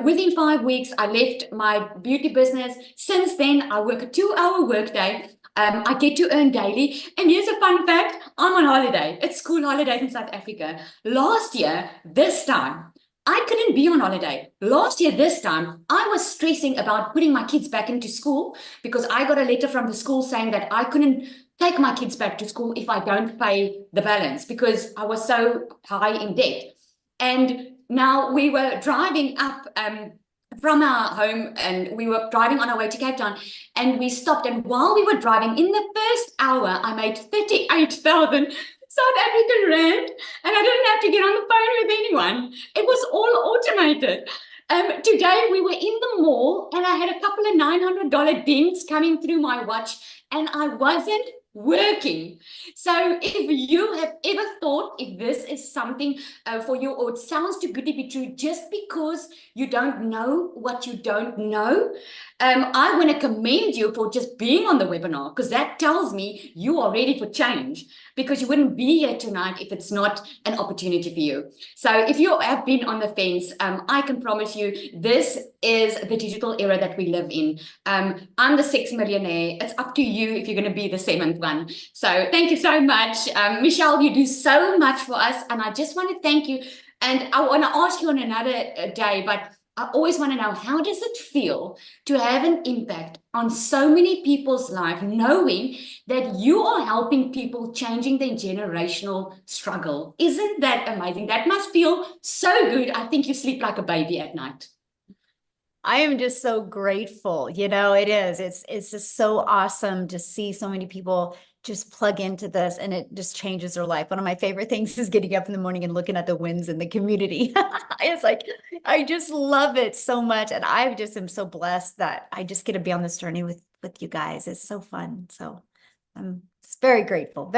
Within 5 weeks, I left my beauty business. Since then, I work a 2-hour workday. I get to earn daily. And here's a fun fact. I'm on holiday. It's school holidays in South Africa. Last year, this time, I couldn't be on holiday. Last year, this time, I was stressing about putting my kids back into school because I got a letter from the school saying that I couldn't take my kids back to school if I don't pay the balance because I was so high in debt. And now we were driving up from our home, and we were driving on our way to Cape Town, and we stopped. And while we were driving, in the first hour, I made 38,000 South African rand, and I didn't have to get on the phone with anyone. It was all automated. Today, we were in the mall, and I had a couple of $900 dings coming through my watch, and I wasn't working. So if you have ever thought if this is something for you, or it sounds too good to be true, just because you don't know what you don't know, I want to commend you for just being on the webinar, because that tells me you are ready for change, because you wouldn't be here tonight if it's not an opportunity for you. So if you have been on the fence, I can promise you this is the digital era that we live in. I'm the 6th millionaire. It's up to you if you're going to be the 7th one. So thank you so much. Michelle, you do so much for us, and I just want to thank you. And I want to ask you on another day, but I always want to know, how does it feel to have an impact on so many people's life, knowing that you are helping people, changing their generational struggle? Isn't that amazing? That must feel so good. I think you sleep like a baby at night. I am just so grateful. You know, it is. It's just so awesome to see so many people just plug into this, and it just changes their life. One of my favorite things is getting up in the morning and looking at the wins in the community. It's like, I just love it so much. And I just am so blessed that I just get to be on this journey with you guys. It's so fun. So I'm very grateful.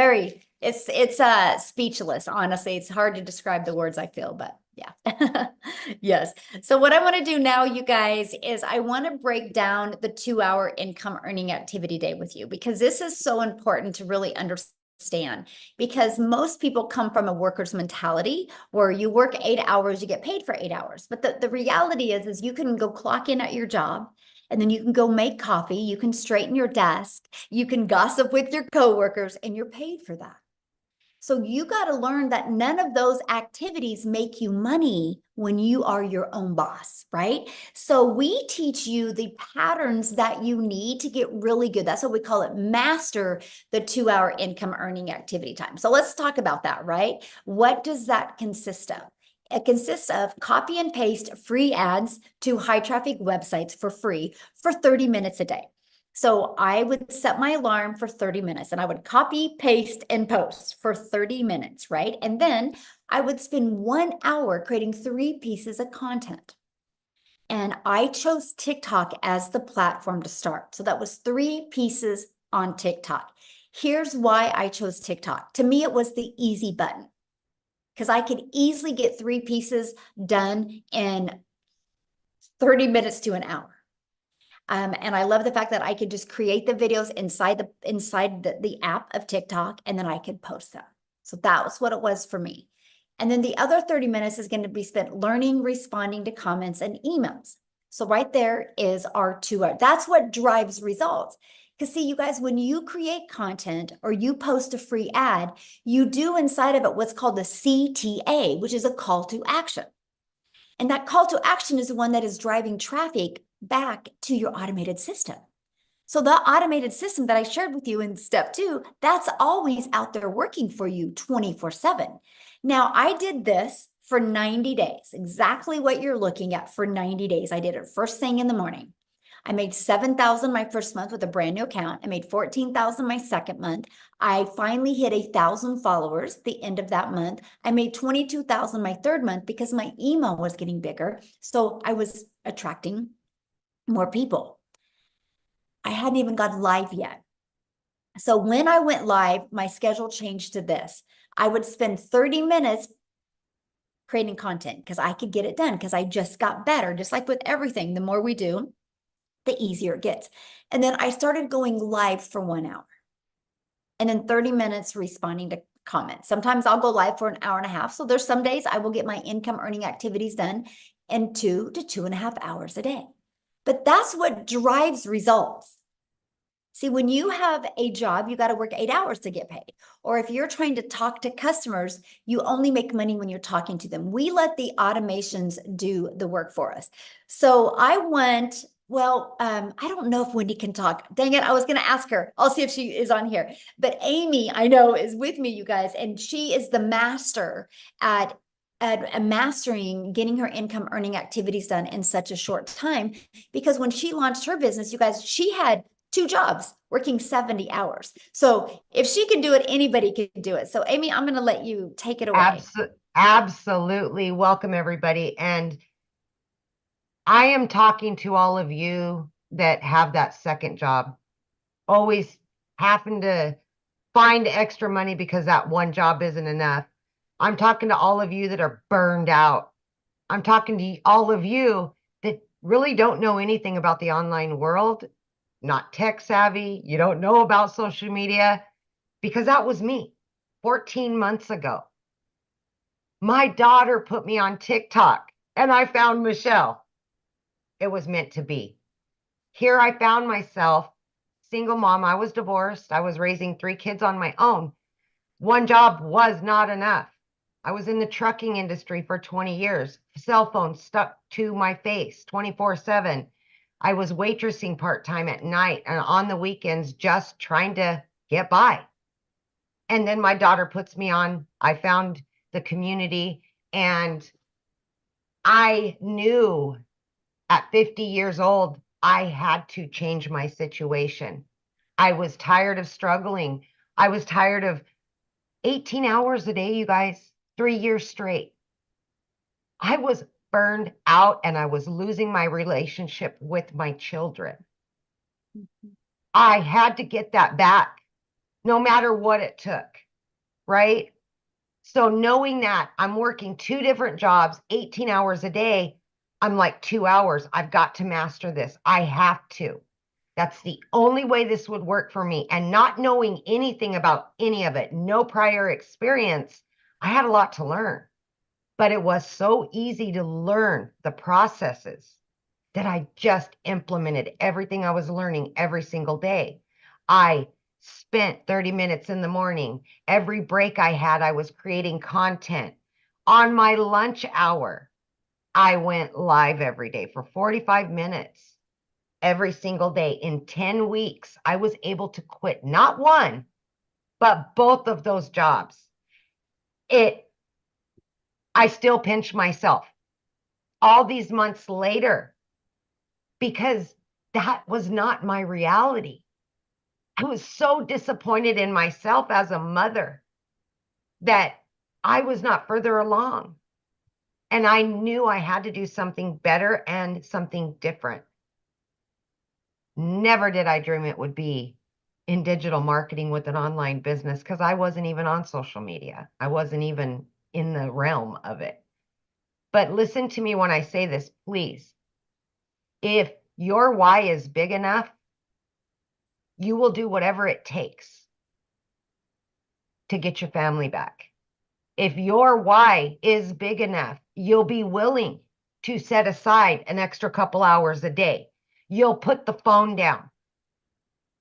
It's speechless, honestly. It's hard to describe the words I feel, but yeah. Yes. So what I want to do now, you guys, is I want to break down the 2-hour income earning activity day with you, because this is so important to really understand, because most people come from a worker's mentality where you work 8 hours, you get paid for 8 hours. But the reality is you can go clock in at your job, and then you can go make coffee, you can straighten your desk, you can gossip with your coworkers, and you're paid for that. So you got to learn that none of those activities make you money when you are your own boss, right? So we teach you the patterns that you need to get really good. That's what we call it, master the 2-hour income earning activity time. So let's talk about that, right? What does that consist of? It consists of copy and paste free ads to high traffic websites for free for 30 minutes a day. So I would set my alarm for 30 minutes, and I would copy, paste, and post for 30 minutes, right? And then I would spend 1 hour creating 3 pieces of content. And I chose TikTok as the platform to start. So that was 3 pieces on TikTok. Here's why I chose TikTok. To me, it was the easy button because I could easily get 3 pieces done in 30 minutes to an hour. And I love the fact that I could just create the videos inside the app of TikTok, and then I could post them. So that was what it was for me. And then the other 30 minutes is going to be spent learning, responding to comments and emails. So right there is our 2 hours. That's what drives results. Because see, you guys, when you create content or you post a free ad, you do inside of it what's called the CTA, which is a call to action. And that call to action is the one that is driving traffic back to your automated system. So the automated system that I shared with you in step 2, that's always out there working for you 24/7. Now, I did this for 90 days, exactly what you're looking at for 90 days. I did it first thing in the morning. I made 7,000 my first month with a brand new account. I made 14,000 my second month. I finally hit 1,000 followers the end of that month. I made 22,000 my third month because my email was getting bigger. So I was attracting more people. I hadn't even gone live yet. So when I went live, my schedule changed to this. I would spend 30 minutes creating content because I could get it done because I just got better. Just like with everything, the more we do, the easier it gets. And then I started going live for 1 hour and then 30 minutes responding to comments. Sometimes I'll go live for an hour and a half. So there's some days I will get my income earning activities done in 2 to 2.5 hours a day. But that's what drives results. See, when you have a job, you got to work 8 hours to get paid. Or if you're trying to talk to customers, you only make money when you're talking to them. We let the automations do the work for us. So I went, I don't know if Wendy can talk. Dang it, I was going to ask her. I'll see if she is on here. But Amy, I know, is with me, you guys, and she is the master at mastering getting her income earning activities done in such a short time. Because when she launched her business, you guys, she had 2 jobs working 70 hours. So if she can do it, anybody can do it. So Amy, I'm going to let you take it away. Absolutely. Welcome, everybody. And I am talking to all of you that have that second job, always having to find extra money because that one job isn't enough. I'm talking to all of you that are burned out. I'm talking to all of you that really don't know anything about the online world, not tech savvy. You don't know about social media, because that was me 14 months ago. My daughter put me on TikTok and I found Michelle. It was meant to be. Here I found myself, single mom. I was divorced. I was raising 3 kids on my own. One job was not enough. I was in the trucking industry for 20 years. Cell phone stuck to my face 24/7. I was waitressing part-time at night and on the weekends, just trying to get by. And then my daughter puts me on. I found the community, and I knew at 50 years old, I had to change my situation. I was tired of struggling. I was tired of 18 hours a day, you guys, 3 years straight. I was burned out and I was losing my relationship with my children. I had to get that back, no matter what it took, right? So knowing that I'm working 2 different jobs, 18 hours a day, I'm like 2 hours. I've got to master this. I have to. That's the only way this would work for me. And not knowing anything about any of it, no prior experience, I had a lot to learn. But it was so easy to learn the processes that I just implemented everything I was learning every single day. I spent 30 minutes in the morning. Every break I had, I was creating content. On my lunch hour, I went live every day for 45 minutes. Every single day. In 10 weeks, I was able to quit not one, but both of those jobs. I still pinch myself all these months later because that was not my reality. I was so disappointed in myself as a mother that I was not further along. And I knew I had to do something better and something different. Never did I dream it would be in digital marketing with an online business, because I wasn't even on social media. I wasn't even in the realm of it. But listen to me when I say this, please. If your why is big enough, you will do whatever it takes to get your family back. If your why is big enough, you'll be willing to set aside an extra couple hours a day. You'll put the phone down.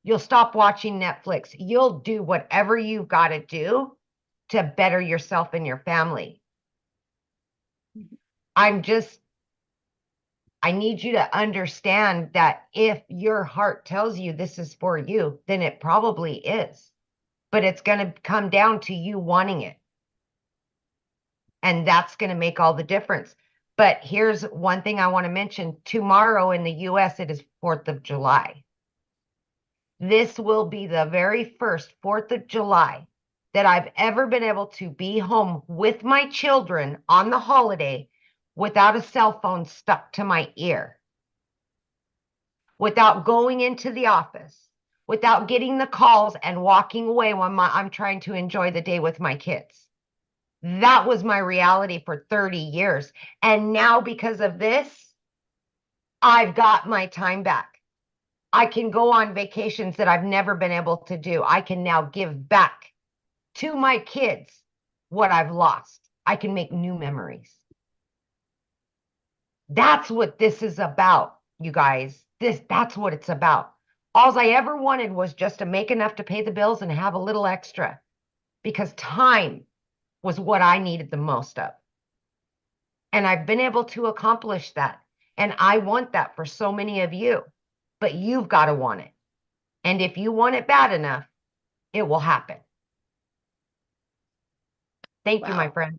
You'll stop watching Netflix. You'll do whatever you've got to do to better yourself and your family. I need you to understand that if your heart tells you this is for you, then it probably is. But it's going to come down to you wanting it. And that's going to make all the difference. But here's one thing I want to mention. Tomorrow in the US, it is 4th of July. This will be the very first 4th of July that I've ever been able to be home with my children on the holiday without a cell phone stuck to my ear, without going into the office, without getting the calls and walking away when I'm trying to enjoy the day with my kids. That was my reality for 30 years. And now because of this, I've got my time back. I can go on vacations that I've never been able to do. I can now give back to my kids what I've lost. I can make new memories. That's what this is about, you guys. That's what it's about. All I ever wanted was just to make enough to pay the bills and have a little extra, because time was what I needed the most of. And I've been able to accomplish that. And I want that for so many of you, but you've got to want it. And if you want it bad enough, it will happen. Thank you, my friend.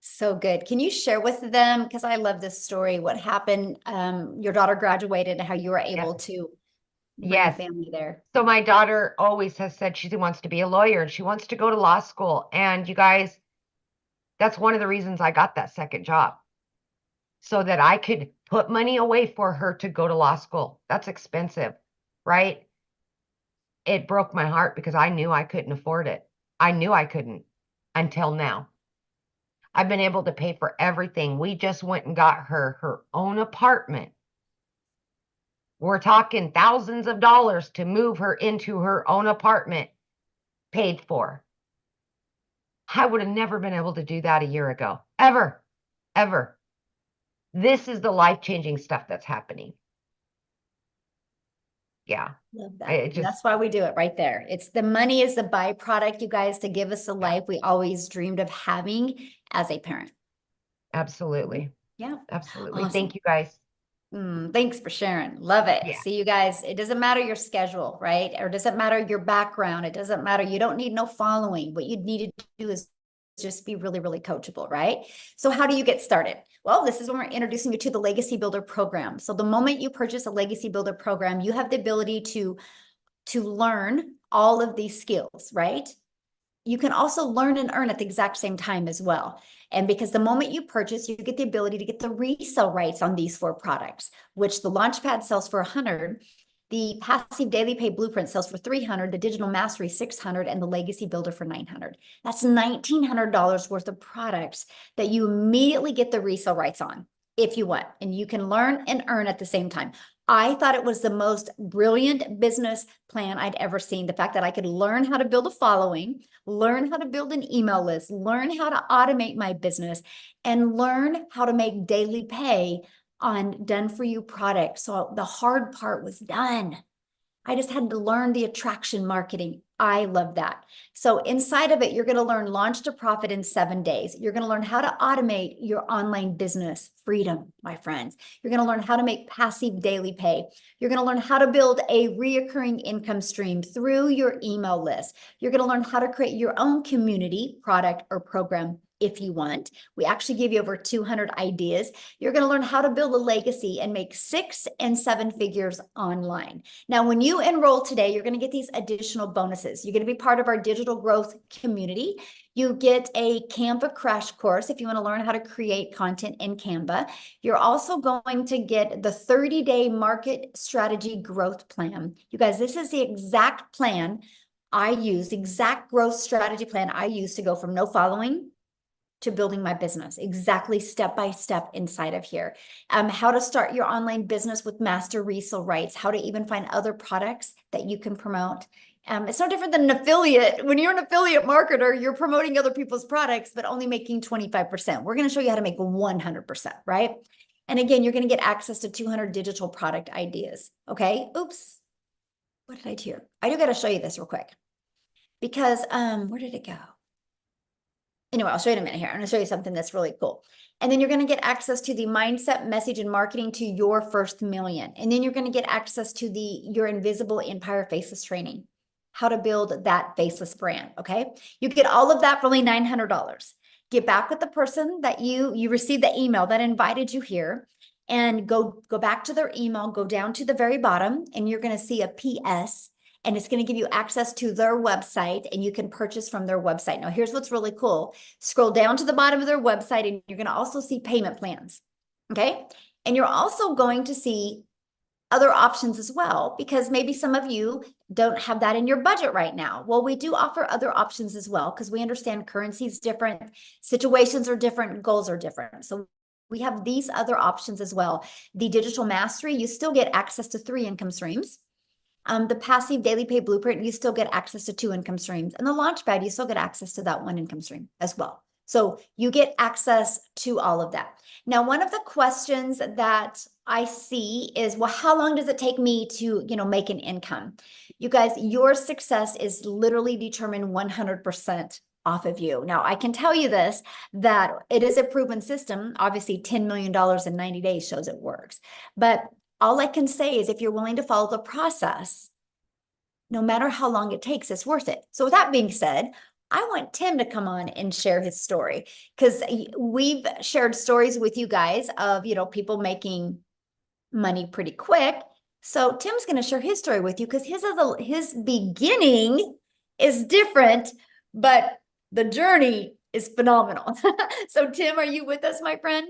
So good. Can you share with them, because I love this story, what happened? Your daughter graduated and how you were able to bring family there. So my daughter always has said she wants to be a lawyer and she wants to go to law school. And you guys, that's one of the reasons I got that second job, so that I could put money away for her to go to law school. That's expensive, right? It broke my heart because I knew I couldn't afford it. I knew I couldn't until now. I've been able to pay for everything. We just went and got her own apartment. We're talking thousands of dollars to move her into her own apartment, paid for. I would have never been able to do that a year ago. Ever. This is the life-changing stuff that's happening. Yeah. Love that. That's why we do it right there. It's the money is the byproduct, you guys, to give us the life we always dreamed of having as a parent. Absolutely. Yeah. Absolutely. Awesome. Thank you, guys. Thanks for sharing. Love it. Yeah. See you guys. It doesn't matter your schedule, right? Or it doesn't matter your background. It doesn't matter. You don't need no following. What you need to do is just be really, really coachable, right? So how do you get started? Well, this is when we're introducing you to the Legacy Builder program. So the moment you purchase a Legacy Builder program, you have the ability to learn all of these skills, right? You can also learn and earn at the exact same time as well. And because the moment you purchase, you get the ability to get the resale rights on these 4 products, which the Launchpad sells for $100, the Passive Daily Pay Blueprint sells for $300, the Digital Mastery $600, and the Legacy Builder for $900. That's $1,900 worth of products that you immediately get the resale rights on if you want, and you can learn and earn at the same time. I thought it was the most brilliant business plan I'd ever seen. The fact that I could learn how to build a following, learn how to build an email list, learn how to automate my business, and learn how to make daily pay on done-for-you products. So the hard part was done. I just had to learn the attraction marketing. I love that. So inside of it, you're going to learn Launch to Profit in 7 days. You're going to learn how to automate your online business freedom, my friends. You're going to learn how to make passive daily pay. You're going to learn how to build a reoccurring income stream through your email list. You're going to learn how to create your own community, product, or program if you want. We actually give you over 200 ideas. You're going to learn how to build a legacy and make 6 and 7 figures online. Now, when you enroll today, you're going to get these additional bonuses. You're going to be part of our digital growth community. You get a Canva crash course if you want to learn how to create content in Canva. You're also going to get the 30-day market strategy growth plan. You guys, this is the exact plan I use, exact growth strategy plan I use to go from no following to building my business, exactly step by step inside of here. How to start your online business with master resale rights, how to even find other products that you can promote. It's no different than an affiliate. When you're an affiliate marketer, you're promoting other people's products, but only making 25%. We're going to show you how to make 100%, right? And again, you're going to get access to 200 digital product ideas. Okay. Oops. What did I do here? I do got to show you this real quick because, where did it go? Anyway, I'll show you in a minute here. I'm going to show you something that's really cool. And then you're going to get access to the mindset, message, and marketing to your first million. And then you're going to get access to your invisible empire faceless training, how to build that faceless brand. Okay. You get all of that for only $900. Get back with the person that you received the email that invited you here, and go back to their email, go down to the very bottom, and you're going to see a PS. And it's going to give you access to their website, and you can purchase from their website. Now, here's what's really cool. Scroll down to the bottom of their website, and you're going to also see payment plans. Okay. And you're also going to see other options as well, because maybe some of you don't have that in your budget right now. Well, we do offer other options as well, because we understand currency is different, situations are different, goals are different. So we have these other options as well. The digital mastery, you still get access to 3 income streams. The passive daily pay blueprint, you still get access to 2 income streams. And the launchpad, you still get access to that 1 income stream as well. So you get access to all of that. Now, one of the questions that I see is, well, how long does it take me to, make an income? You guys, your success is literally determined 100% off of you. Now, I can tell you this, that it is a proven system. Obviously, $10 million in 90 days shows it works. But all I can say is if you're willing to follow the process, no matter how long it takes, it's worth it. So with that being said, I want Tim to come on and share his story, because we've shared stories with you guys of, people making money pretty quick. So Tim's going to share his story with you, because his beginning is different, but the journey is phenomenal. So Tim, are you with us, my friend?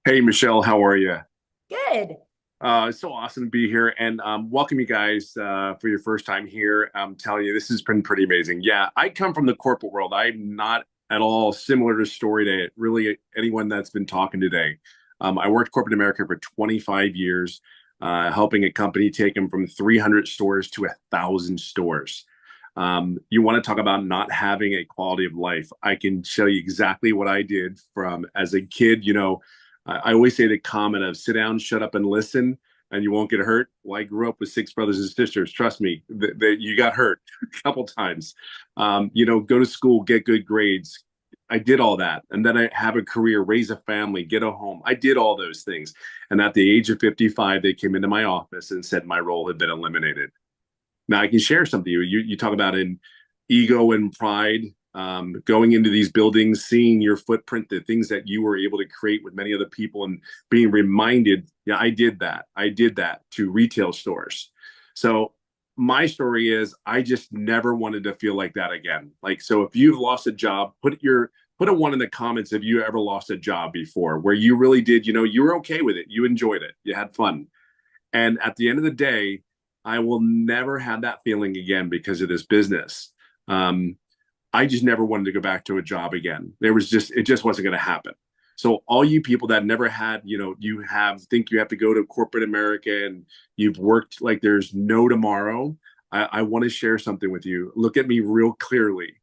Hey, Michelle, how are you? Good. It's so awesome to be here, and welcome you guys for your first time here. I'm telling you, this has been pretty amazing. Yeah, I come from the corporate world. I'm not at all similar to story to really anyone that's been talking today. I worked corporate America for 25 years, helping a company take them from 300 stores to 1,000 stores. You want to talk about not having a quality of life? I can show you exactly what I did from as a kid. I always say the comment of sit down, shut up, and listen, and you won't get hurt. Well, I grew up with 6 brothers and sisters. Trust me, you got hurt a couple times. Go to school, get good grades. I did all that. And then I have a career, raise a family, get a home. I did all those things. And at the age of 55, they came into my office and said my role had been eliminated. Now I can share something. You talk about in ego and pride. Going into these buildings, seeing your footprint, the things that you were able to create with many other people, and being reminded, yeah, I did that to retail stores. So my story is I just never wanted to feel like that again. So if you've lost a job, put a 1 in the comments if you ever lost a job before, where you really did, you were okay with it. You enjoyed it. You had fun. And at the end of the day, I will never have that feeling again because of this business. I just never wanted to go back to a job again. It just wasn't going to happen. So all you people that never had, think you have to go to corporate America and you've worked like there's no tomorrow. I want to share something with you. Look at me real clearly.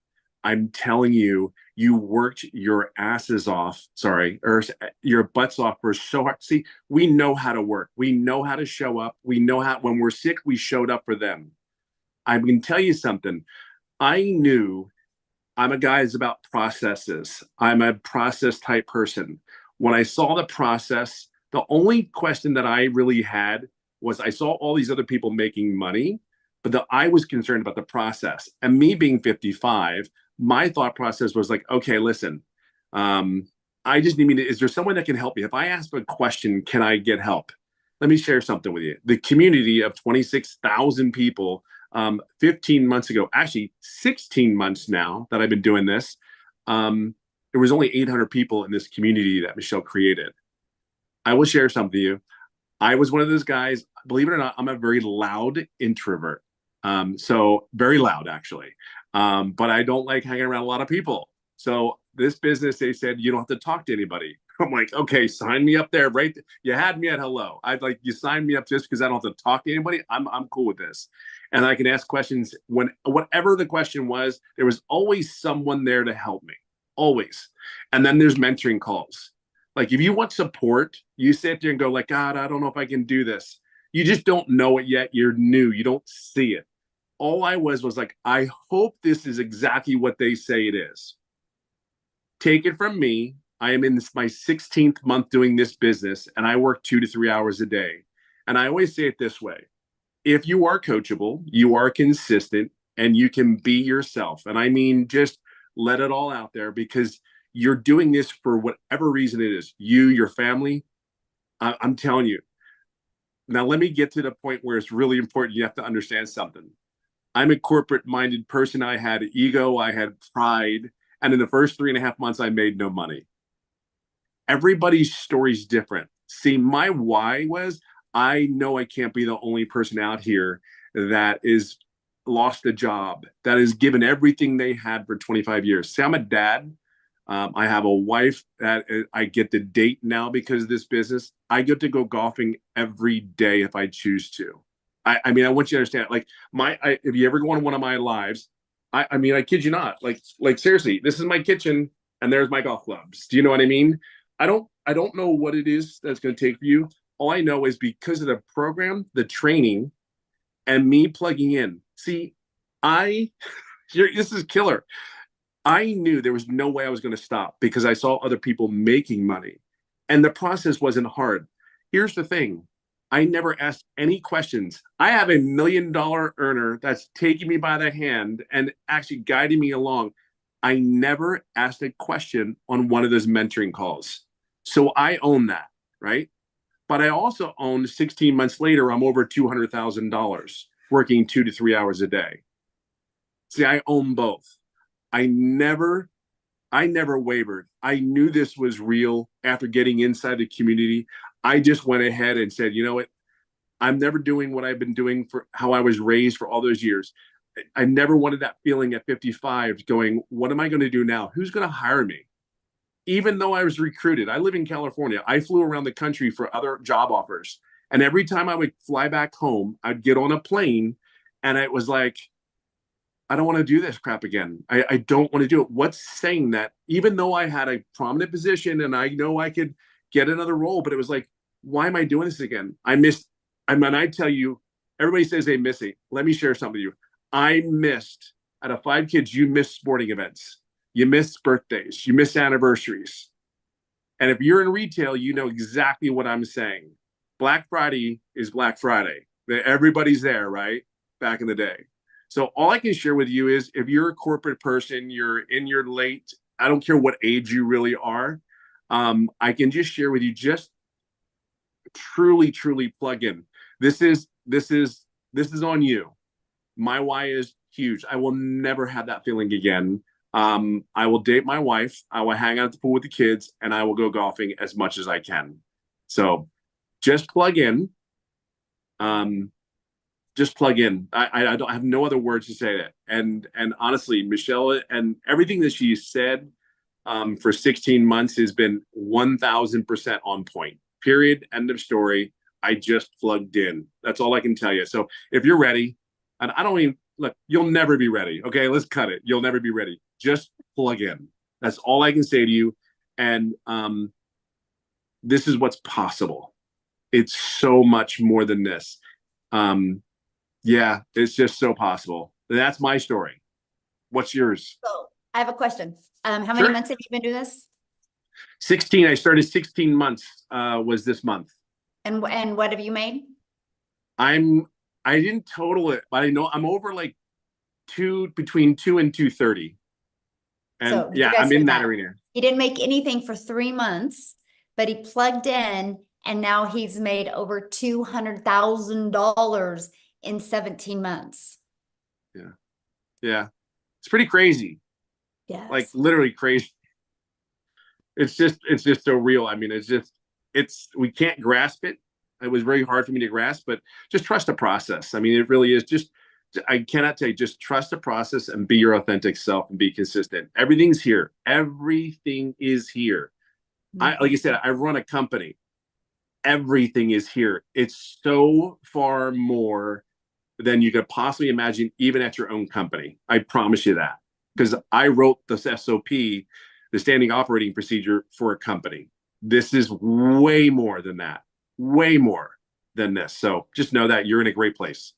I'm telling you, you worked your asses off, or your butts off for so hard. See, we know how to work. We know how to show up. We know how, when we're sick, we showed up for them. I can tell you something. I knew I'm a guy that's about processes. I'm a process type person. When I saw the process, the only question that I really had was I saw all these other people making money, but I was concerned about the process. And me being 55, my thought process was like, okay, listen, I just need is there someone that can help me? If I ask a question, can I get help? Let me share something with you. The community of 26,000 people, 15 months ago, actually 16 months now that I've been doing this, there was only 800 people in this community that Michelle created. I will share something with you. I was one of those guys, believe it or not, I'm a very loud introvert. So very loud, actually. But I don't like hanging around a lot of people. So this business, they said, you don't have to talk to anybody. I'm like, okay, sign me up there, right? You had me at hello. I'd like you sign me up just because I don't have to talk to anybody. I'm cool with this. And I can ask questions when whatever the question was, there was always someone there to help me. Always. And then there's mentoring calls. Like if you want support, you sit there and go like, God, I don't know if I can do this. You just don't know it yet. You're new. You don't see it. All I was like, I hope this is exactly what they say it is. Take it from me. I am in my 16th month doing this business, and I work 2 to 3 hours a day. And I always say it this way. If you are coachable, you are consistent, and you can be yourself. And I mean, just let it all out there because you're doing this for whatever reason it is. You, your family, I'm telling you. Now, let me get to the point where it's really important. You have to understand something. I'm a corporate-minded person. I had ego. I had pride. And in the first 3.5 months, I made no money. Everybody's story is different. See, my why was I know I can't be the only person out here that is lost a job, that is given everything they had for 25 years. See, I'm a dad. I have a wife that I get to date now because of this business. I get to go golfing every day if I choose to. I mean, I want you to understand, like if you ever go on one of my lives, I mean, I kid you not, like seriously, this is my kitchen and there's my golf clubs. Do you know what I mean? I don't know what it is that's going to take for you. All I know is because of the program, the training, and me plugging in. See, this is killer. I knew there was no way I was going to stop because I saw other people making money. And the process wasn't hard. Here's the thing. I never asked any questions. I have $1 million earner that's taking me by the hand and actually guiding me along. I never asked a question on one of those mentoring calls. So I own that, right? But I also own 16 months later, I'm over $200,000 working 2 to 3 hours a day. See, I own both. I never wavered. I knew this was real after getting inside the community. I just went ahead and said, you know what? I'm never doing what I've been doing for how I was raised for all those years. I never wanted that feeling at 55 going, what am I going to do now? Who's going to hire me? Even though I was recruited, I live in California. I flew around the country for other job offers. And every time I would fly back home, I'd get on a plane and it was like, I don't want to do this crap again. I don't want to do it. What's saying that even though I had a prominent position and I know I could get another role, but it was like, why am I doing this again? I tell you, everybody says they miss it. Let me share something with you. I missed, out of 5 kids, you missed sporting events. You miss birthdays. You miss anniversaries. And if you're in retail, you know exactly what I'm saying. Black Friday is Black Friday. Everybody's there, right? Back in the day. So all I can share with you is if you're a corporate person, you're in your late, I don't care what age you really are. I can just share with you, just truly plug in. This is on you. My why is huge. I will never have that feeling again. I will date my wife. I will hang out at the pool with the kids, and I will go golfing as much as I can. So just plug in. Just plug in. I don't have no other words to say that. And honestly, Michelle and everything that she said for 16 months has been 1,000% on point. Period. End of story. I just plugged in. That's all I can tell you. So if you're ready, and I don't even look, you'll never be ready. Okay, let's cut it. You'll never be ready. Just plug in. That's all I can say to you. And this is what's possible. It's so much more than this. Yeah, it's just so possible. That's my story. What's yours? So I have a question. How many Sure. months have you been doing this? 16. I started 16 months was this month. And what have you made? I didn't total it, but I know I'm over like between 2 and 230. And So did you yeah, guys I'm hear in that that? arena. He didn't make anything for 3 months, but he plugged in and now he's made over $200,000 in 17 months. Yeah. It's pretty crazy. Yes. Like literally crazy. It's just so real. I mean, we can't grasp it. It was very hard for me to grasp, but just trust the process. I mean, it really is just, I cannot tell you, just trust the process and be your authentic self and be consistent. Everything's here. Everything is here. Like I said, I run a company. Everything is here. It's so far more than you could possibly imagine, even at your own company. I promise you that. Because I wrote the SOP, the standing operating procedure, for a company. This is way more than that. Way more than this. So just know that you're in a great place.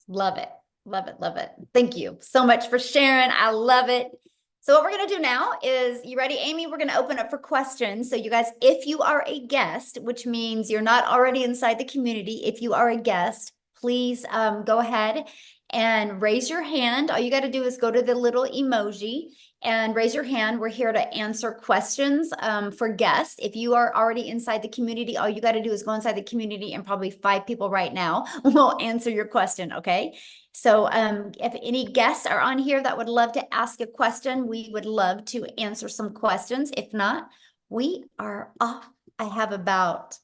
Love it. Love it. Love it. Thank you so much for sharing. I love it. So what we're going to do now is, you ready, Amy? We're going to open up for questions. So you guys, if you are a guest, which means you're not already inside the community, if you are a guest, please go ahead and raise your hand. All you got to do is go to the little emoji and raise your hand. We're here to answer questions for guests. If you are already inside the community, all you got to do is go inside the community, and probably 5 people right now will answer your question, okay? So if any guests are on here that would love to ask a question, we would love to answer some questions. If not, we are off. I have about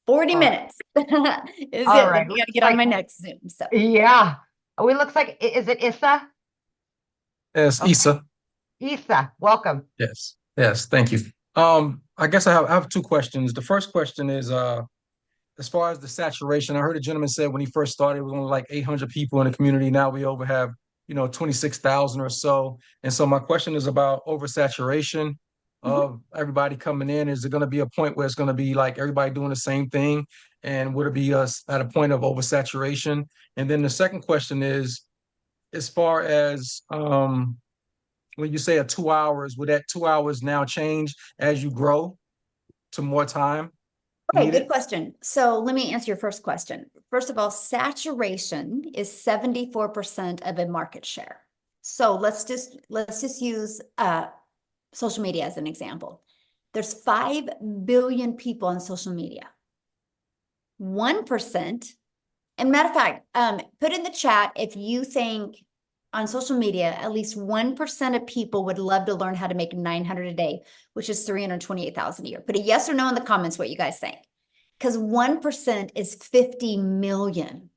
40 minutes. Is All it? right. Then we got to get on my next Zoom. So Yeah. We looks like, is it Issa? Yes, Okay. Issa. Issa, welcome. Yes, yes, thank you. I guess I have 2 questions. The first question is, as far as the saturation, I heard a gentleman said when he first started, it was only like 800 people in the community. Now we over have, 26,000 or so. And so my question is about oversaturation of everybody coming in. Is it going to be a point where it's going to be like everybody doing the same thing? And would it be us at a point of oversaturation? And then the second question is, as far as when you say a 2 hours, would that 2 hours now change as you grow to more time? okay, good question. So let me answer your first question. First of all, saturation is 74% of a market share. So let's just use social media as an example. There's 5 billion people on social media. 1%, and matter of fact, put in the chat if you think on social media, at least 1% of people would love to learn how to make 900 a day, which is 328,000 a year. Put a yes or no in the comments what you guys think. Because 1% is 50 million,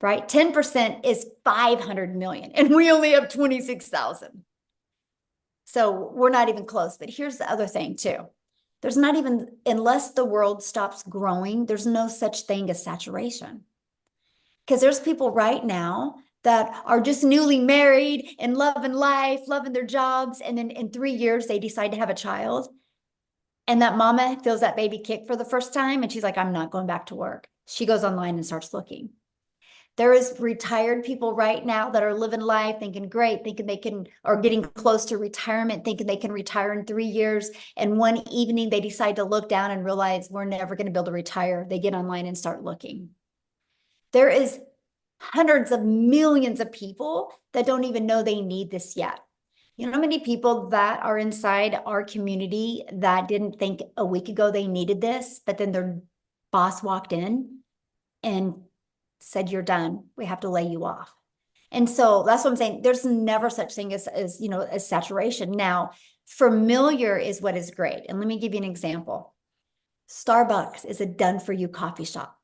right? 10% is 500 million, and we only have 26,000. So we're not even close. But here's the other thing too. There's not even, unless the world stops growing, there's no such thing as saturation. Because there's people right now that are just newly married and loving life, loving their jobs. And then in 3 years, they decide to have a child. And that mama feels that baby kick for the first time. And she's like, I'm not going back to work. She goes online and starts looking. There is retired people right now that are living life, thinking great, thinking they can, or getting close to retirement, thinking they can retire in 3 years. And one evening they decide to look down and realize we're never going to be able to retire. They get online and start looking. There is hundreds of millions of people that don't even know they need this yet. You know how many people that are inside our community that didn't think a week ago they needed this, but then their boss walked in and said, you're done. We have to lay you off. And so that's what I'm saying. There's never such thing as saturation. Now, familiar is what is great. And let me give you an example. Starbucks is a done for you coffee shop.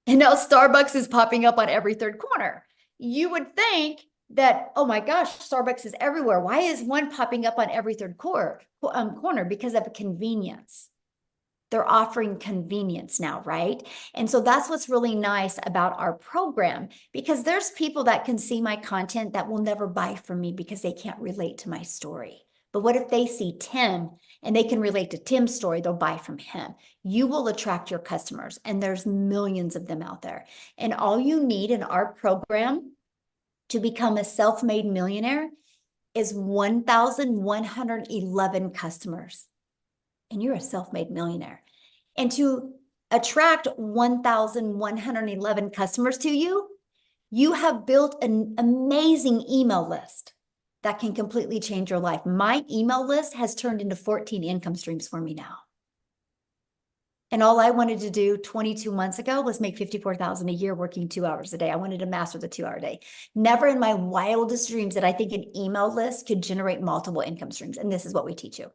And now Starbucks is popping up on every 3rd corner. You would think that, oh my gosh, Starbucks is everywhere. Why is one popping up on every 3rd corner? Because of convenience. They're offering convenience now, right? And so that's what's really nice about our program, because there's people that can see my content that will never buy from me because they can't relate to my story. But what if they see Tim and they can relate to Tim's story? They'll buy from him. You will attract your customers, and there's millions of them out there. And all you need in our program to become a self-made millionaire is 1,111 customers. And you're a self-made millionaire. And to attract 1,111 customers to you, you have built an amazing email list. that can completely change your life. My email list has turned into 14 income streams for me now. And all I wanted to do 22 months ago was make 54,000 a year working 2 hours a day. I wanted to master the 2 hour day. Never in my wildest dreams did I think an email list could generate multiple income streams. And this is what we teach you.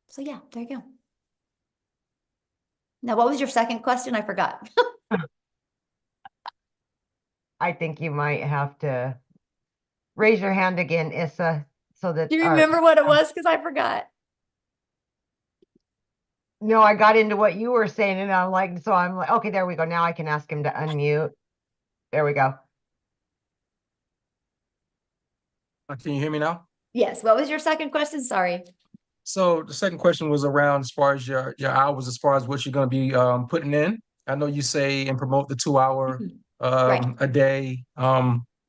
So yeah, there you go. Now, what was your second question? I forgot. I think you might have to raise your hand again, Issa, so that Do you remember what it was? Because I forgot. No, I got into what you were saying, and I'm like, okay, there we go. Now I can ask him to unmute. There we go. Can you hear me now? Yes. What was your second question? Sorry. So the second question was around as far as your hours, as far as what you're going to be putting in. I know you say and promote the 2 hour Right. a day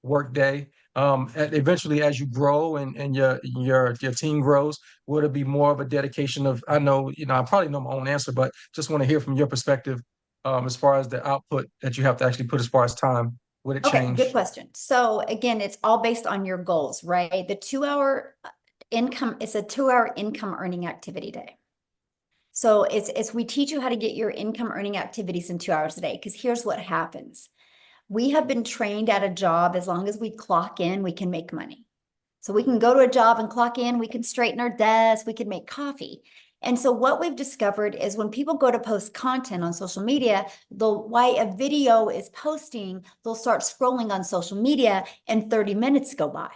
work day. Eventually, as you grow and your team grows, would it be more of a dedication of? I know I probably know my own answer, but just want to hear from your perspective as far as the output that you have to actually put as far as time. Would it Okay, change? good question. So again, it's all based on your goals, right? The 2 hour income is a 2 hour income earning activity day. So it's we teach you how to get your income earning activities in 2 hours a day. Because here's what happens. We have been trained at a job, as long as we clock in, we can make money. So we can go to a job and clock in, we can straighten our desk, we can make coffee. And so what we've discovered is when people go to post content on social media, while a video is posting, they'll start scrolling on social media and 30 minutes go by.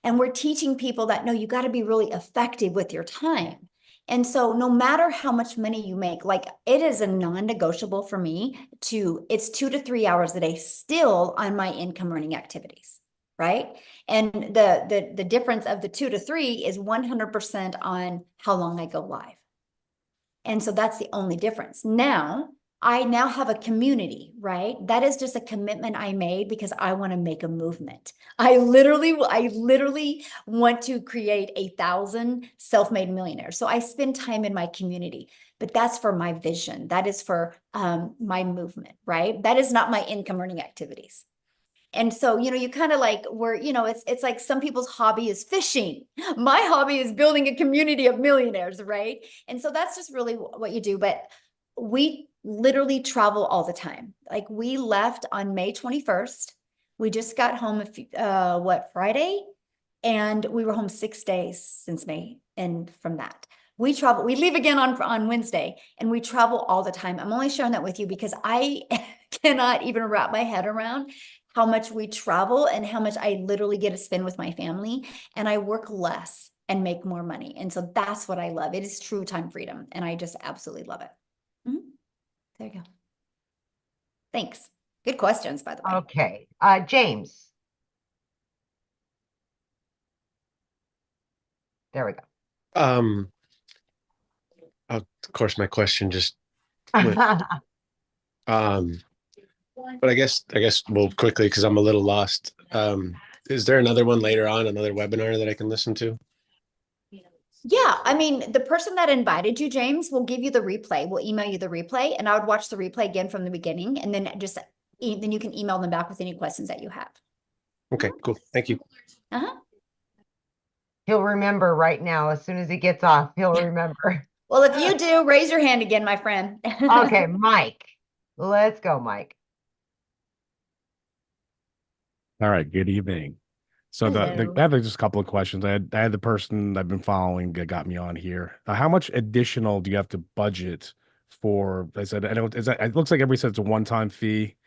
And we're teaching people that, no, you got to be really effective with your time. And so no matter how much money you make, like it is a non-negotiable for me it's 2 to 3 hours a day still on my income earning activities, right? And the difference of the 2 to 3 is 100% on how long I go live. And so that's the only difference. I now have a community, right? That is just a commitment I made because I want to make a movement. I literally want to create 1,000 self-made millionaires. So I spend time in my community, but that's for my vision. That is for my movement, right? That is not my income earning activities. And so, you kind of like it's like some people's hobby is fishing. My hobby is building a community of millionaires, right? And so that's just really what you do. But we literally travel all the time. Like we left on May 21st. We just got home, Friday? And we were home 6 days since May. And from that, we leave again on Wednesday, and we travel all the time. I'm only sharing that with you because I cannot even wrap my head around how much we travel and how much I literally get to spend with my family, and I work less and make more money. And so that's what I love. It is true time freedom. And I just absolutely love it. There you go. Thanks. Good questions, by the way. Okay. James. There we go. Of course, my question just went. But I guess we'll quickly, because I'm a little lost. Is there another one later on, another webinar that I can listen to? Yeah, I mean, the person that invited you, James, will give you the replay. We'll email you the replay, and I would watch the replay again from the beginning, and then then you can email them back with any questions that you have. Okay, cool. Thank you. He'll remember right now. As soon as he gets off, he'll remember. Well, if you do, raise your hand again, my friend. Okay, Mike. Let's go, Mike. All right. Good evening. So Hello. I have just a couple of questions. I had the person I've been following that got me on here. How much additional do you have to budget for? I said, it looks like everybody said it's a one-time fee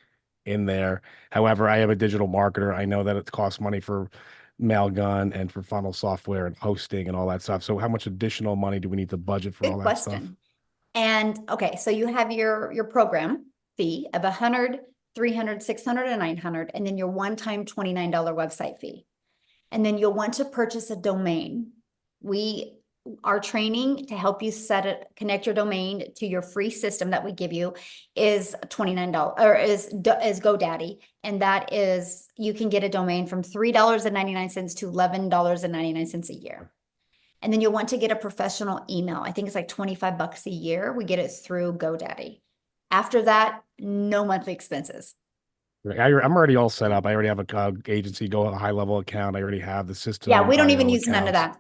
in there. However, I am a digital marketer. I know that it costs money for Mailgun and for funnel software and hosting and all that stuff. So how much additional money do we need to budget for Good all that question. stuff? And okay, so you have your program fee of $100, $300, $600, and $900, and then your one-time $29 website fee. And then you'll want to purchase a domain. Our training to help you connect your domain to your free system that we give you is $29 or is GoDaddy. And that is, you can get a domain from $3.99 to $11.99 a year. And then you'll want to get a professional email. I think it's like $25 a year. We get it through GoDaddy. After that, no monthly expenses. I'm already all set up. I already have a agency, go a high level account. I already have the system. Yeah, we don't even IO use none of accounts.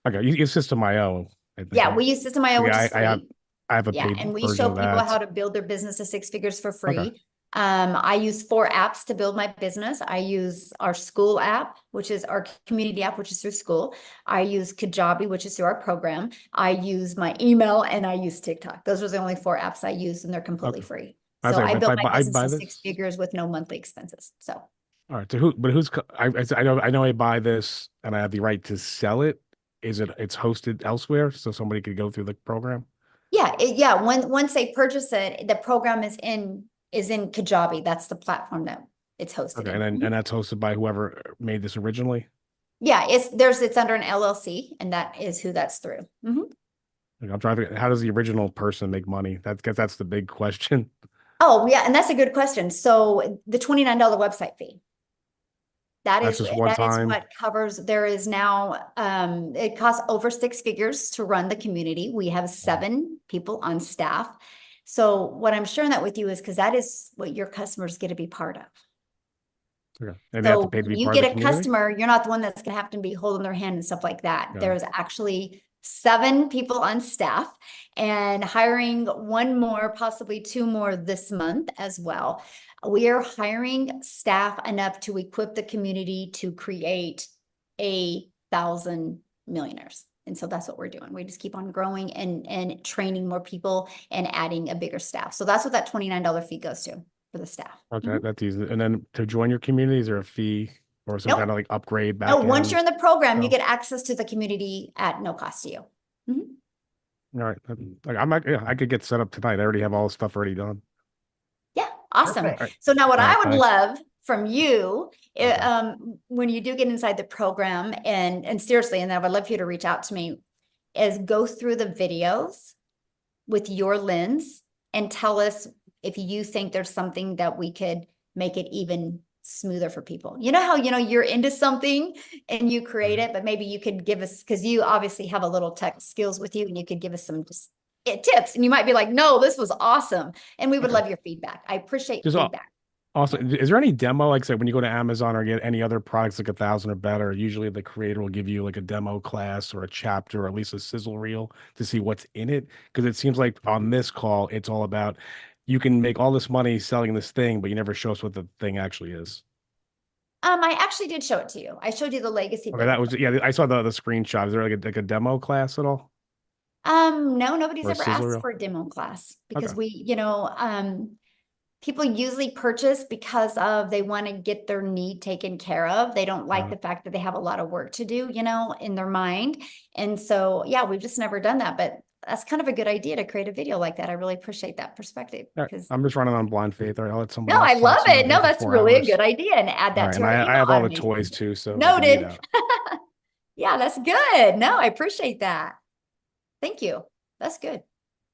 that. Okay, you System IO. I think Yeah, we use System IO, which yeah, is free. I have a Yeah, paid and we version show of people that. how to build their business to 6 figures for Okay. free. I use 4 apps to build my business. I use our school app, which is our community app, which is through school. I use Kajabi, which is through our program. I use my email, and I use TikTok. Those are the only 4 apps I use, and they're completely Okay. free. I was So like, I if built my I business buy to this, 6 figures with no monthly expenses. So all right. So who's I know I buy this and I have the right to sell it. It's hosted elsewhere, so somebody could go through the program? yeah, once they purchase it, the program is in Kajabi. That's the platform that it's hosted Okay, in. and that's hosted by whoever made this originally? Yeah, it's under an LLC, and that is who that's through. Mhm. Like, I'm driving. How does the original person make money? That's the big question. Oh, yeah, and that's a good question. So the $29 website fee. That's just one That is time. what covers. There is now, it costs over 6 figures to run the community. We have 7 people on staff. So what I'm sharing that with you is because that is what your customers get to be part of. Okay. And they have to So pay to when be you part of get the a community? customer, you're not the one that's gonna have to be holding their hand and stuff like that. Got it. There's actually 7 people on staff and hiring 1 more, possibly 2 more this month as well. We are hiring staff enough to equip the community to create 1,000 millionaires. And so that's what we're doing. We just keep on growing and training more people and adding a bigger staff. So that's what that $29 fee goes to for the staff. Okay, that's easy. And then to join your community, is there a fee or some Nope. kind of like upgrade back No, once you're in the program, you So- get access to the community at no cost to you. Mhm. All right. Like I'm not, yeah, I could get set up tonight. I already have all the stuff already done. Yeah, awesome. Perfect. So now what All I right, would thanks. love from you, Okay. when you do get inside the program, and seriously, and I would love for you to reach out to me, is go through the videos with your lens and tell us if you think there's something that we could make it even smoother for people. You know how, you're into something and you create it, but maybe you could give us, because you obviously have a little tech skills with you, and you could give us some just tips, and you might be like, no, this was awesome. And we would Okay. love your feedback. I appreciate Just feedback. Also, is there any demo, like I said, when you go to Amazon or get any other products like 1,000 or better, usually the creator will give you like a demo class or a chapter or at least a sizzle reel to see what's in it? Because it seems like on this call, it's all about you can make all this money selling this thing, but you never show us what the thing actually is. I actually did show it to you. I showed you the legacy. Okay, that was, yeah, I saw the screenshot. Is there like a demo class at all? No, nobody's Or a ever sizzle asked reel? for a demo class because Okay. people usually purchase because of they want to get their need taken care of. They don't like the fact that they have a lot of work to do, in their mind. And so, yeah, we've just never done that, but that's kind of a good idea to create a video like that. I really appreciate that perspective All right, because I'm just running on blind faith. All right, I'll let somebody no, else I talk love so I'm it. here No, for that's 4 really a hours. good idea. And add All that right, to and our I email have all the automation. toys too, so I can eat Noted. out. Yeah, that's good. No, I appreciate that. Thank you. That's good,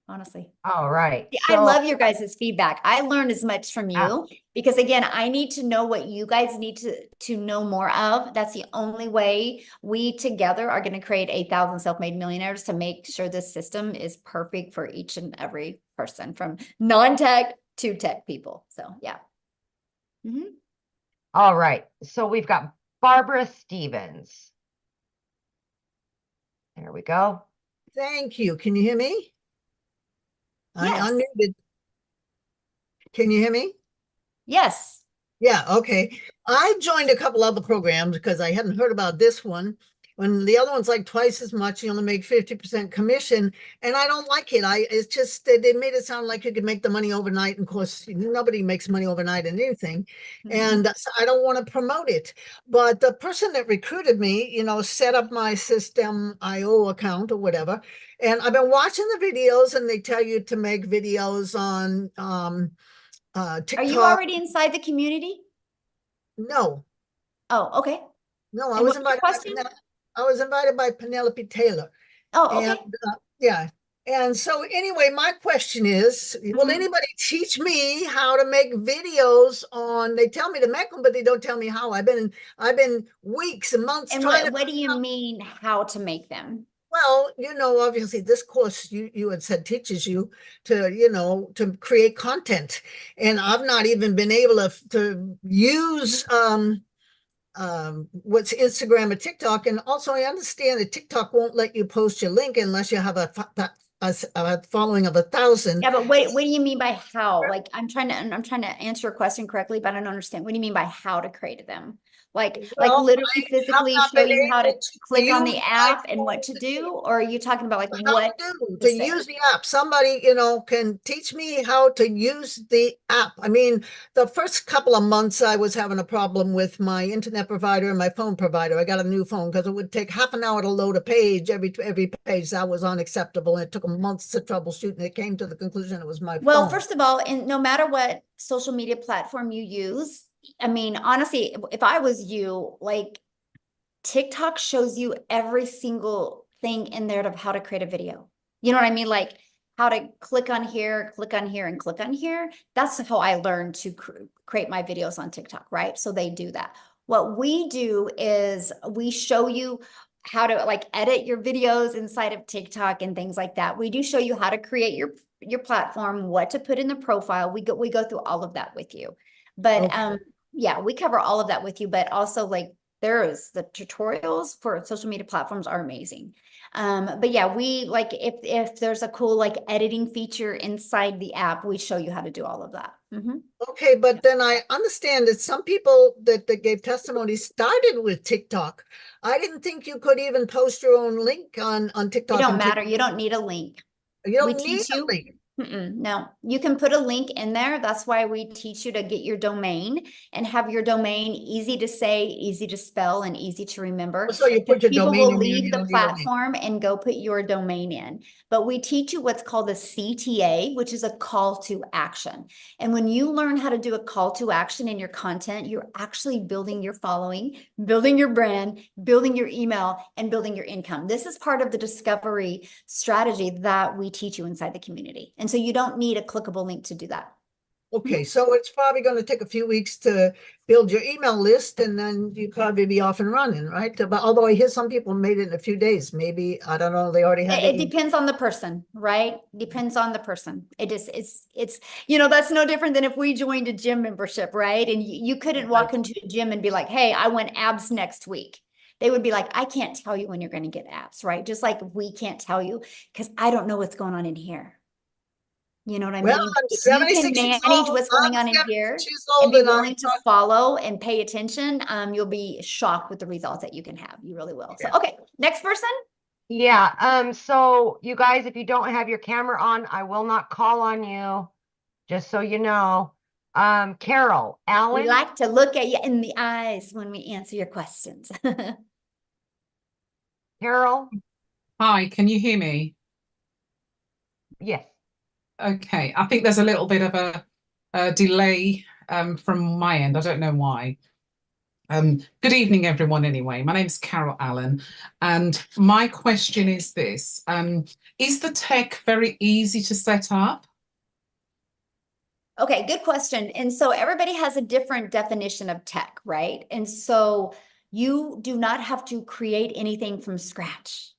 honestly. All right. Yeah, I love your guys' feedback. I learned as much from Ah. you because again, I need to know what you guys need to know more of. That's the only way we together are going to create 1,000 self-made millionaires to make sure this system is perfect for each and every person from non-tech to tech people. So yeah. Mhm. All right. So we've got Barbara Stevens. There we go. Thank you. Can you hear me? Yes. I unmuted. Can you hear me? Yes. Yeah, okay. I joined a couple other programs because I hadn't heard about this one. When the other one's like twice as much, you only make 50% commission, and I don't like it. It's just they made it sound like you could make the money overnight. And of course, nobody makes money overnight in anything, and so I don't want to promote it. But the person that recruited me, set up my System IO account or whatever, and I've been watching the videos, and they tell you to make videos on TikTok. Are you already inside the community? No. Oh, okay. No, I And was what's your invited by question? I was invited by Penelope Taylor. Oh, And okay. yeah. And so anyway, my question is, will anybody teach me how to make videos on, they tell me to make them, but they don't tell me how. I've been weeks and months And trying to. what do you mean how to make them? Well, obviously this course you had said teaches you to create content. And I've not even been able to use what's Instagram or TikTok. And also I understand that TikTok won't let you post your link unless you have a following of 1,000. Yeah, but what do you mean by how? Like, I'm trying to answer your question correctly, but I don't understand. What do you mean by how to create them? Like Well, literally I have physically not show been you how to able to click on the use my app and what to phone do? Or are you talking about like how what to do to to say? use the app. Somebody, can teach me how to use the app. I mean, the first couple of months I was having a problem with my internet provider and my phone provider. I got a new phone because it would take half an hour to load a page. Every page that was unacceptable. And it took months to troubleshoot, and it came to the conclusion it was my Well, phone. first of all, and no matter what social media platform you use, I mean, honestly, if I was you, like TikTok shows you every single thing in there of how to create a video. You know what I mean? Like how to click on here, and click on here. That's how I learned to create my videos on TikTok, right? So they do that. What we do is we show you how to like edit your videos inside of TikTok and things like that. We do show you how to create your platform, what to put in the profile. We go through all of that with you. But Okay. yeah, we cover all of that with you, but also like the tutorials for social media platforms are amazing. But yeah, we like if there's a cool like editing feature inside the app, we show you how to do all of that. Okay, but then I understand that some people that gave testimony started with TikTok. I didn't think you could even post your own link on It TikTok. don't matter. You don't need a link. You We don't need teach a you. link. No, you can put a link in there. That's why we teach you to get your domain and have your domain easy to say, easy to spell, and easy to remember. So you put your People domain will in there, leave you the don't need a link. platform and go put your domain in. But we teach you what's called a CTA, which is a call to action. And when you learn how to do a call to action in your content, you're actually building your following, building your brand, building your email, and building your income. This is part of the discovery strategy that we teach you inside the community. And so you don't need a clickable link to do that. Okay, so it's probably going to take a few weeks to build your email list, and then you probably be off and running, right? But although I hear some people made it in a few days, maybe, I don't know, they already had It depends on the person, right? Depends on the person. It's that's no different than if we joined a gym membership, right? And you couldn't walk into a gym and be like, hey, I want abs next week. They would be like, I can't tell you when you're going to get abs, right? Just like we can't tell you because I don't know what's going on in here. You know what I Well, mean? I'm If you can 76 years manage old. what's going I'm on in here 76 years and old, be and willing to follow and pay attention, you'll be shocked with the results that you can have. You really will. So, okay, next person. Yeah, so you guys, if you don't have your camera on, I will not call on you, just so you know. Carol, We Alan, like to look at you in the eyes when we answer your questions. Carol, Hi, can you hear me? yes. Okay, I think there's a little bit of a delay from my end. I don't know why. Good evening, everyone, anyway. My name's Carol Allen, and my question is this. Is the tech very easy to set up? Okay, good question. And so everybody has a different definition of tech, right? And so you do not have to create anything from scratch.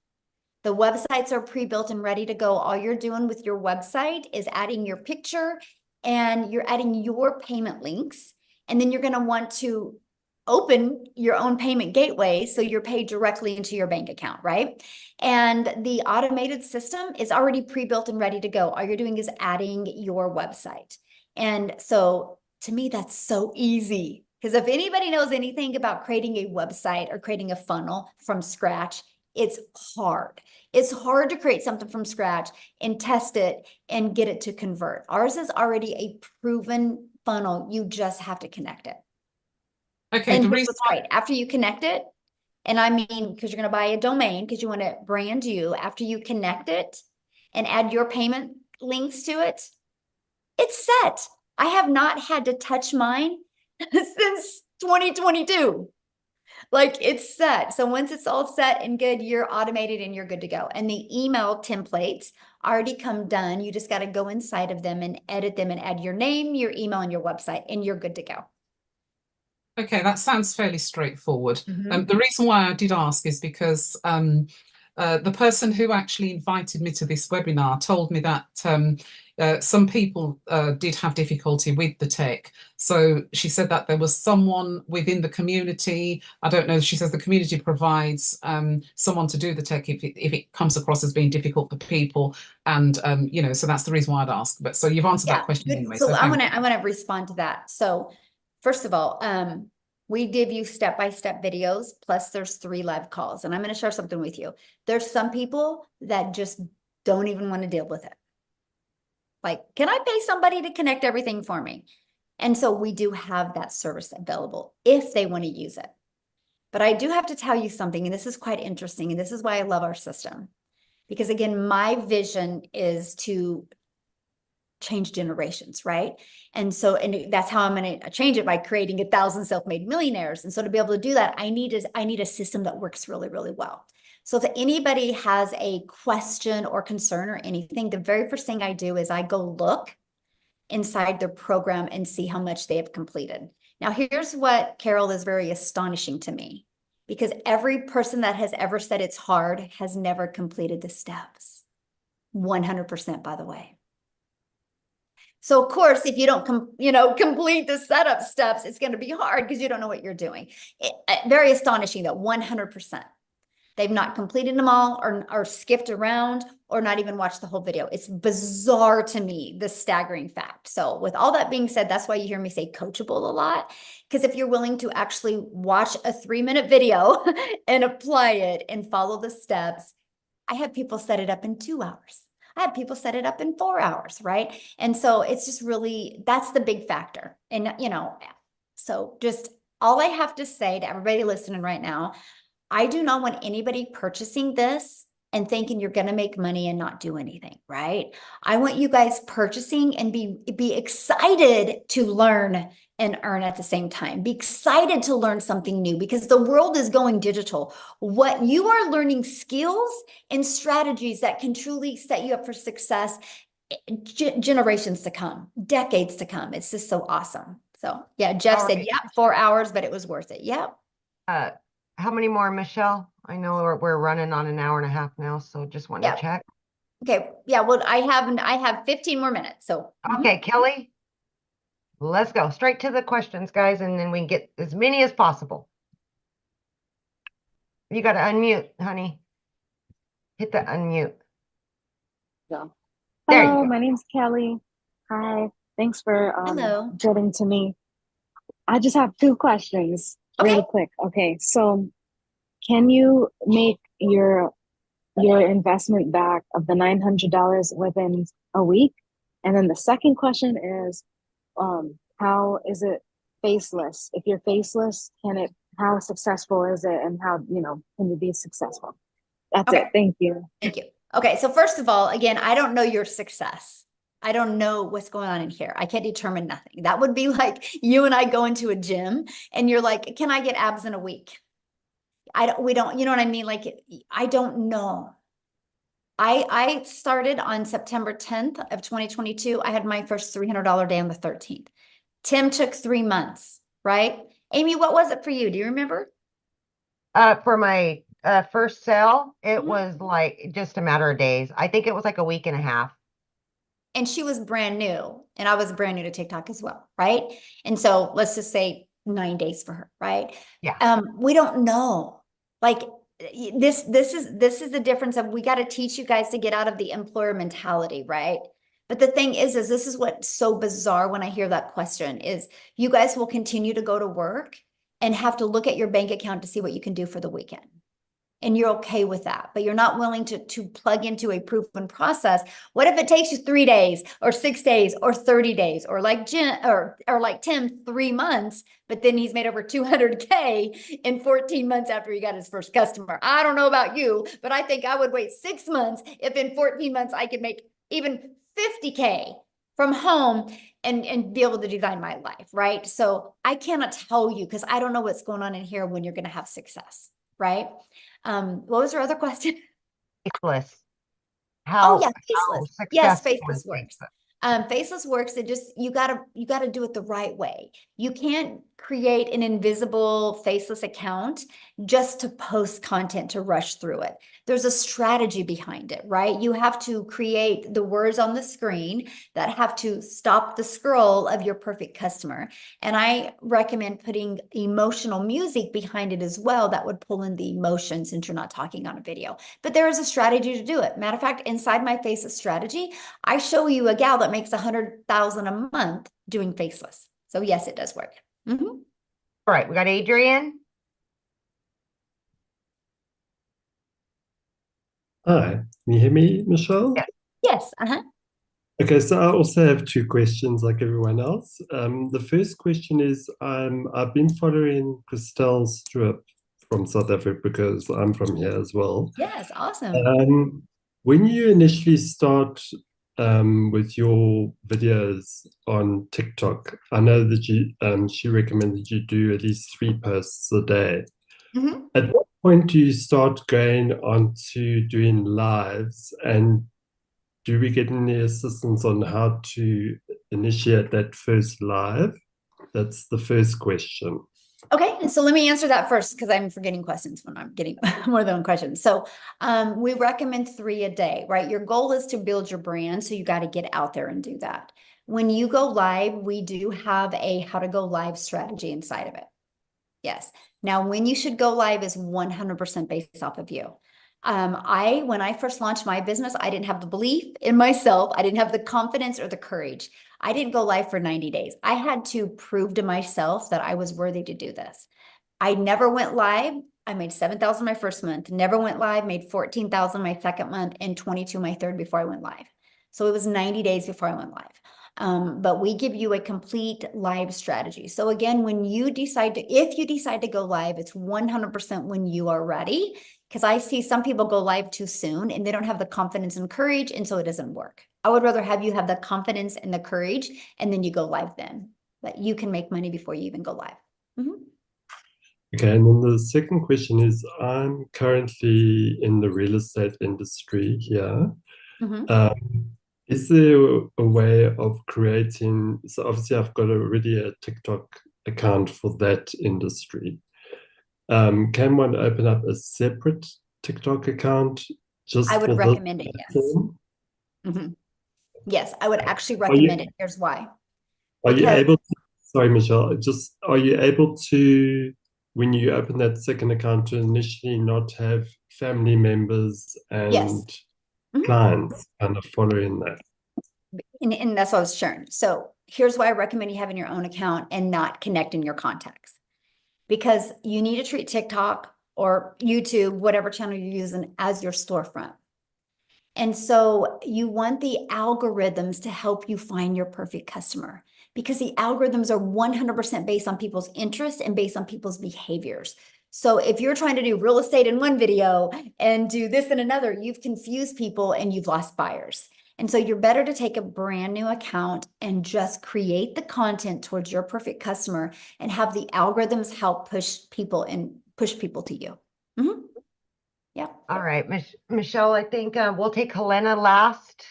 The websites are pre-built and ready to go. All you're doing with your website is adding your picture and you're adding your payment links. And then you're going to want to open your own payment gateway so you're paid directly into your bank account, right? And the automated system is already pre-built and ready to go. All you're doing is adding your website. And so to me, that's so easy. Because if anybody knows anything about creating a website or creating a funnel from scratch, it's hard. It's hard to create something from scratch and test it and get it to convert. Ours is already a proven funnel. You just have to connect it. Okay, And the here's reason what's great. After you connect it, and I mean, because you're going to buy a domain because you want to brand you, after you connect it and add your payment links to it, it's set. I have not had to touch mine since 2022. Like it's set. So once it's all set and good, you're automated and you're good to go. And the email templates already come done. You just got to go inside of them and edit them and add your name, your email, and your website, and you're good to go. Okay, that sounds fairly straightforward. Mhm. The reason why I did ask is because The person who actually invited me to this webinar told me that some people did have difficulty with the tech. So she said that there was someone within the community. I don't know. She says the community provides someone to do the tech if it comes across as being difficult for people. And you know, so that's the reason why I'd ask. But so you've answered that question good. anyway. So thank you. I want to respond to that. So first of all, we give you step-by-step videos, plus there's 3 live calls. And I'm going to share something with you. There's some people that just don't even want to deal with it. Like, can I pay somebody to connect everything for me? And so we do have that service available if they want to use it. But I do have to tell you something, and this is quite interesting, and this is why I love our system. Because again, my vision is to change generations, right? And so, and that's how I'm going to change it, by creating 1,000 self-made millionaires. And so to be able to do that, I need a system that works really, really well. So if anybody has a question or concern or anything, the very first thing I do is I go look inside their program and see how much they have completed. Now, here's what, Carol, is very astonishing to me, because every person that has ever said it's hard has never completed the steps. 100%, by the way. So of course, if you don't complete the setup steps, it's going to be hard because you don't know what you're doing. Very astonishing that 100%. They've not completed them all, or skipped around, or not even watched the whole video. It's bizarre to me, the staggering fact. So with all that being said, that's why you hear me say coachable a lot, because if you're willing to actually watch a 3-minute video and apply it and follow the steps, I have people set it up in 2 hours. I have people set it up in 4 hours, right? And so it's just really, that's the big factor. And, so just all I have to say to everybody listening right now, I do not want anybody purchasing this and thinking you're going to make money and not do anything, right? I want you guys purchasing and be excited to learn and earn at the same time. Be excited to learn something new, because the world is going digital. What you are learning, skills and strategies that can truly set you up for success generations to come, decades to come. It's just so awesome. So yeah, Jeff said, yeah, 4 hours, but it was worth it. Yep. How many more, Michelle? I know we're running on 1.5 hours now, so just want to check. Okay. Yeah. Well, I have 15 more minutes. So okay, Kelly, let's go straight to the questions, guys, and then we can get as many as possible. You got to unmute, honey. Hit the unmute. So, there hello, you go. My name's Kelly. Hi. Thanks for hello. chatting to me. I just have 2 questions. Really quick. Okay, so can you make your investment back of the $900 within a week? And then the second question is, how is it faceless? If you're faceless, how successful is it, and how, can you be successful? That's it. Thank you. Thank you. Okay, so first of all, again, I don't know your success. I don't know what's going on in here. I can't determine nothing. That would be like you and I go into a gym and you're like, can I get abs in a week? We don't, you know what I mean? Like, I don't know. I started on September 10th of 2022. I had my first $300 day on the 13th. Tim took 3 months, right? Amy, what was it for you? Do you remember? For my first sale, it was like just a matter of days. I think it was like 1.5 weeks. And she was brand new, and I was brand new to TikTok as well, right? And so let's just say 9 days for her, right? Yeah. We don't know. Like this is the difference of, we got to teach you guys to get out of the employer mentality, right? But the thing is this is what's so bizarre when I hear that question is, you guys will continue to go to work and have to look at your bank account to see what you can do for the weekend. And you're okay with that, but you're not willing to plug into a proven process. What if it takes you 3 days or 6 days or 30 days, or like Jim or like Tim, 3 months, but then he's made over 200K in 14 months after he got his first customer. I don't know about you, but I think I would wait 6 months if in 14 months I could make even 50K from home and be able to design my life, right? So I cannot tell you, because I don't know what's going on in here when you're going to have success, right? What was your other question? Faceless. Faceless. Yes, faceless works. Faceless works. You gotta do it the right way. You can't create an invisible faceless account just to post content to rush through it. There's a strategy behind it, right? You have to create the words on the screen that have to stop the scroll of your perfect customer. And I recommend putting emotional music behind it as well that would pull in the emotion since you're not talking on a video. But there is a strategy to do it. Matter of fact, inside my faceless strategy, I show you a gal that makes $100,000 a month doing faceless. So yes, it does work. All right, we got Adrian. Hi, can you hear me, Michelle? Yeah. Yes. Okay, so I also have two questions like everyone else. The first question is I've been following Christelle Strip from South Africa because I'm from here as well. Yes, awesome. When you initially start with your videos on TikTok, I know that she recommended you do at least 3 posts a day. At what point do you start going on to doing lives, and do we get any assistance on how to initiate that first live? That's the first question. Okay, so let me answer that first because I'm forgetting questions when I'm getting more than one question. So we recommend 3 a day, right? Your goal is to build your brand, so you got to get out there and do that. When you go live, we do have a how to go live strategy inside of it. Yes. Now, when you should go live is 100% based off of you. When I first launched my business, I didn't have the belief in myself. I didn't have the confidence or the courage. I didn't go live for 90 days. I had to prove to myself that I was worthy to do this. I never went live. I made 7,000 my first month, never went live, made 14,000 my second month, and 22 my third before I went live. So it was 90 days before I went live. But we give you a complete live strategy. So again, if you decide to go live, it's 100% when you are ready. Because I see some people go live too soon and they don't have the confidence and courage, and so it doesn't work. I would rather have you have the confidence and the courage, and then you go live then. But you can make money before you even go live. Okay, and then the second question is, I'm currently in the real estate industry here. Is there a way of creating, so obviously I've got already a TikTok account for that industry. Can one open up a separate TikTok account just I would for recommend this it, yes. platform? Yes, I would actually recommend it. Here's why. Are you able to, sorry, Michelle, are you able to, when you open that second account, to initially not have family members and clients kind of following that? And that's what I was sharing. So here's why I recommend you having your own account and not connecting your contacts. Because you need to treat TikTok or YouTube, whatever channel you're using, as your storefront. And so you want the algorithms to help you find your perfect customer, because the algorithms are 100% based on people's interests and based on people's behaviors. So if you're trying to do real estate in one video and do this in another, you've confused people and you've lost buyers. And so you're better to take a brand new account and just create the content towards your perfect customer and have the algorithms help push people to you. Yeah. All right, Michelle, I think we'll take Helena last.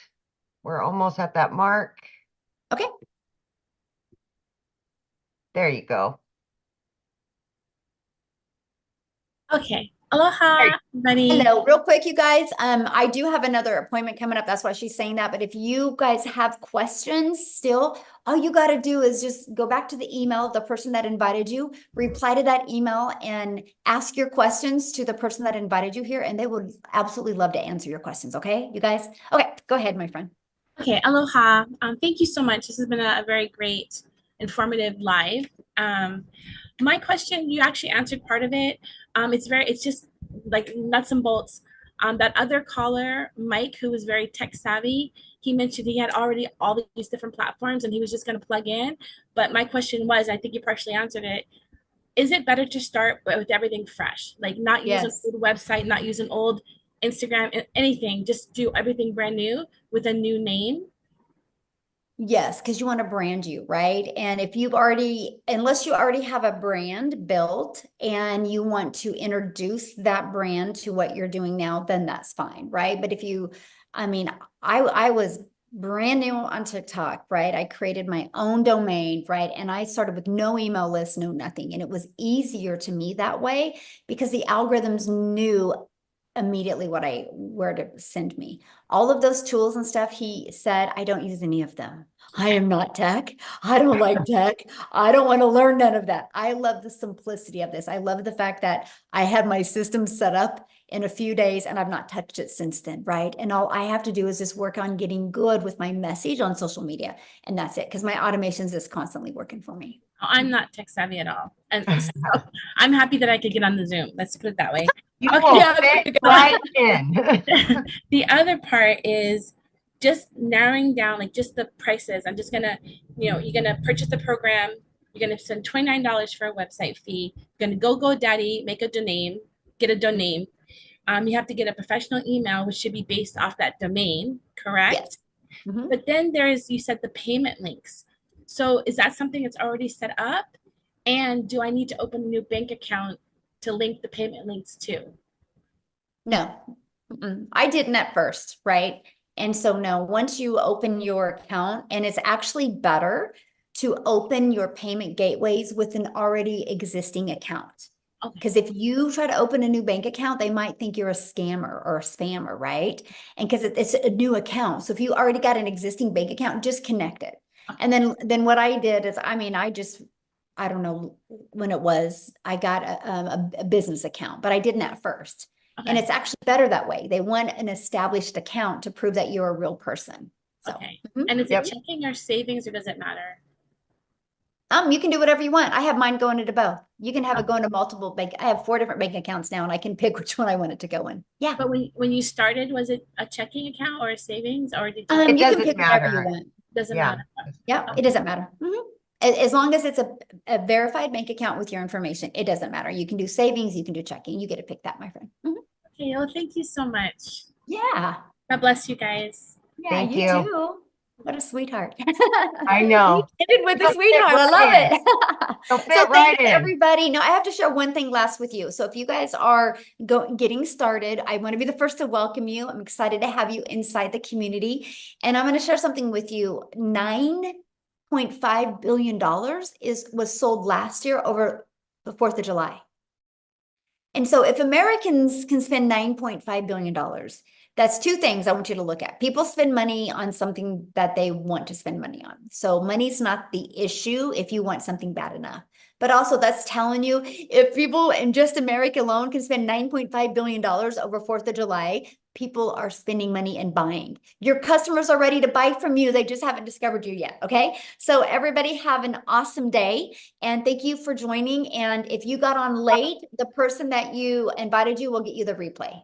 We're almost at that mark. Okay. There you go. Okay. Aloha, everybody. Hello, real quick, you guys. I do have another appointment coming up. That's why she's saying that. But if you guys have questions still, all you got to do is just go back to the email of the person that invited you, reply to that email, and ask your questions to the person that invited you here, and they would absolutely love to answer your questions. Okay, you guys? Okay, go ahead, my friend. Okay, aloha. Thank you so much. This has been a very great, informative live. My question, you actually answered part of it. It's just like nuts and bolts. That other caller, Mike, who was very tech savvy, he mentioned he had already all these different platforms and he was just going to plug in. But my question was, I think you partially answered it. Is it better to start with everything fresh? Like not use an old website, not use an old Instagram, anything, just do everything brand new with a new name? Yes, because you want to brand you, right? And if unless you already have a brand built and you want to introduce that brand to what you're doing now, then that's fine, right? But if you, I was brand new on TikTok, right? I created my own domain, right? And I started with no email list, no nothing. And it was easier to me that way because the algorithms knew immediately where to send me. All of those tools and stuff, he said, I don't use any of them. I am not tech. I don't like tech. I don't want to learn none of that. I love the simplicity of this. I love the fact that I had my system set up in a few days and I've not touched it since then, right? And all I have to do is just work on getting good with my message on social media. And that's it, because my automations is constantly working for me. I'm not tech savvy at all. And so I'm happy that I could get on the Zoom. Let's put it that way. You will fit right in. The other part is just narrowing down like just the prices. I'm just gonna, you're gonna purchase the program, you're gonna spend $29 for a website fee, you're gonna go GoDaddy, make a domain, get a domain. You have to get a professional email, which should be based off that domain, correct? Yes. Mm-hmm. But then you said the payment links. So is that something that's already set up? And do I need to open a new bank account to link the payment links to? No, I didn't at first, right? And so no, once you open your account, and it's actually better to open your payment gateways with an already existing account. Because if you try to open a new bank account, they might think you're a scammer or a spammer, right? And because it's a new account. So if you already got an existing bank account, just connect it. And then what I did is, I don't know when it was, I got a business account, but I didn't at first. Okay. And it's actually better that way. They want an established account to prove that you're a real person. So, okay. And is it checking or savings, or does it matter? You can do whatever you want. I have mine going into both. You can have it going to multiple bank. I have 4 different bank accounts now, and I can pick which one I want it to go in. Yeah. But when you started, was it a checking account or a savings, or did you? You can pick whatever you want. Doesn't matter. Yeah, it doesn't matter. As long as it's a verified bank account with your information, it doesn't matter. You can do savings, you can do checking. You get to pick that, my friend. Okay, well, thank you so much. Yeah. God bless you guys. Yeah, Thank you you. too. What a sweetheart. I know. You ended with a You'll sweetheart. fit I love right it. You'll fit So right thanks in. everybody. No, I have to share one thing last with you. So if you guys are getting started, I want to be the first to welcome you. I'm excited to have you inside the community. And I'm going to share something with you. $9.5 billion was sold last year over the 4th of July. And so if Americans can spend $9.5 billion, that's 2 things I want you to look at. People spend money on something that they want to spend money on. So money's not the issue if you want something bad enough. But also that's telling you if people in just America alone can spend $9.5 billion over 4th of July, people are spending money and buying. Your customers are ready to buy from you. They just haven't discovered you yet. Okay. So everybody have an awesome day. And thank you for joining. And if you got on late, the person that you invited you will get you the replay.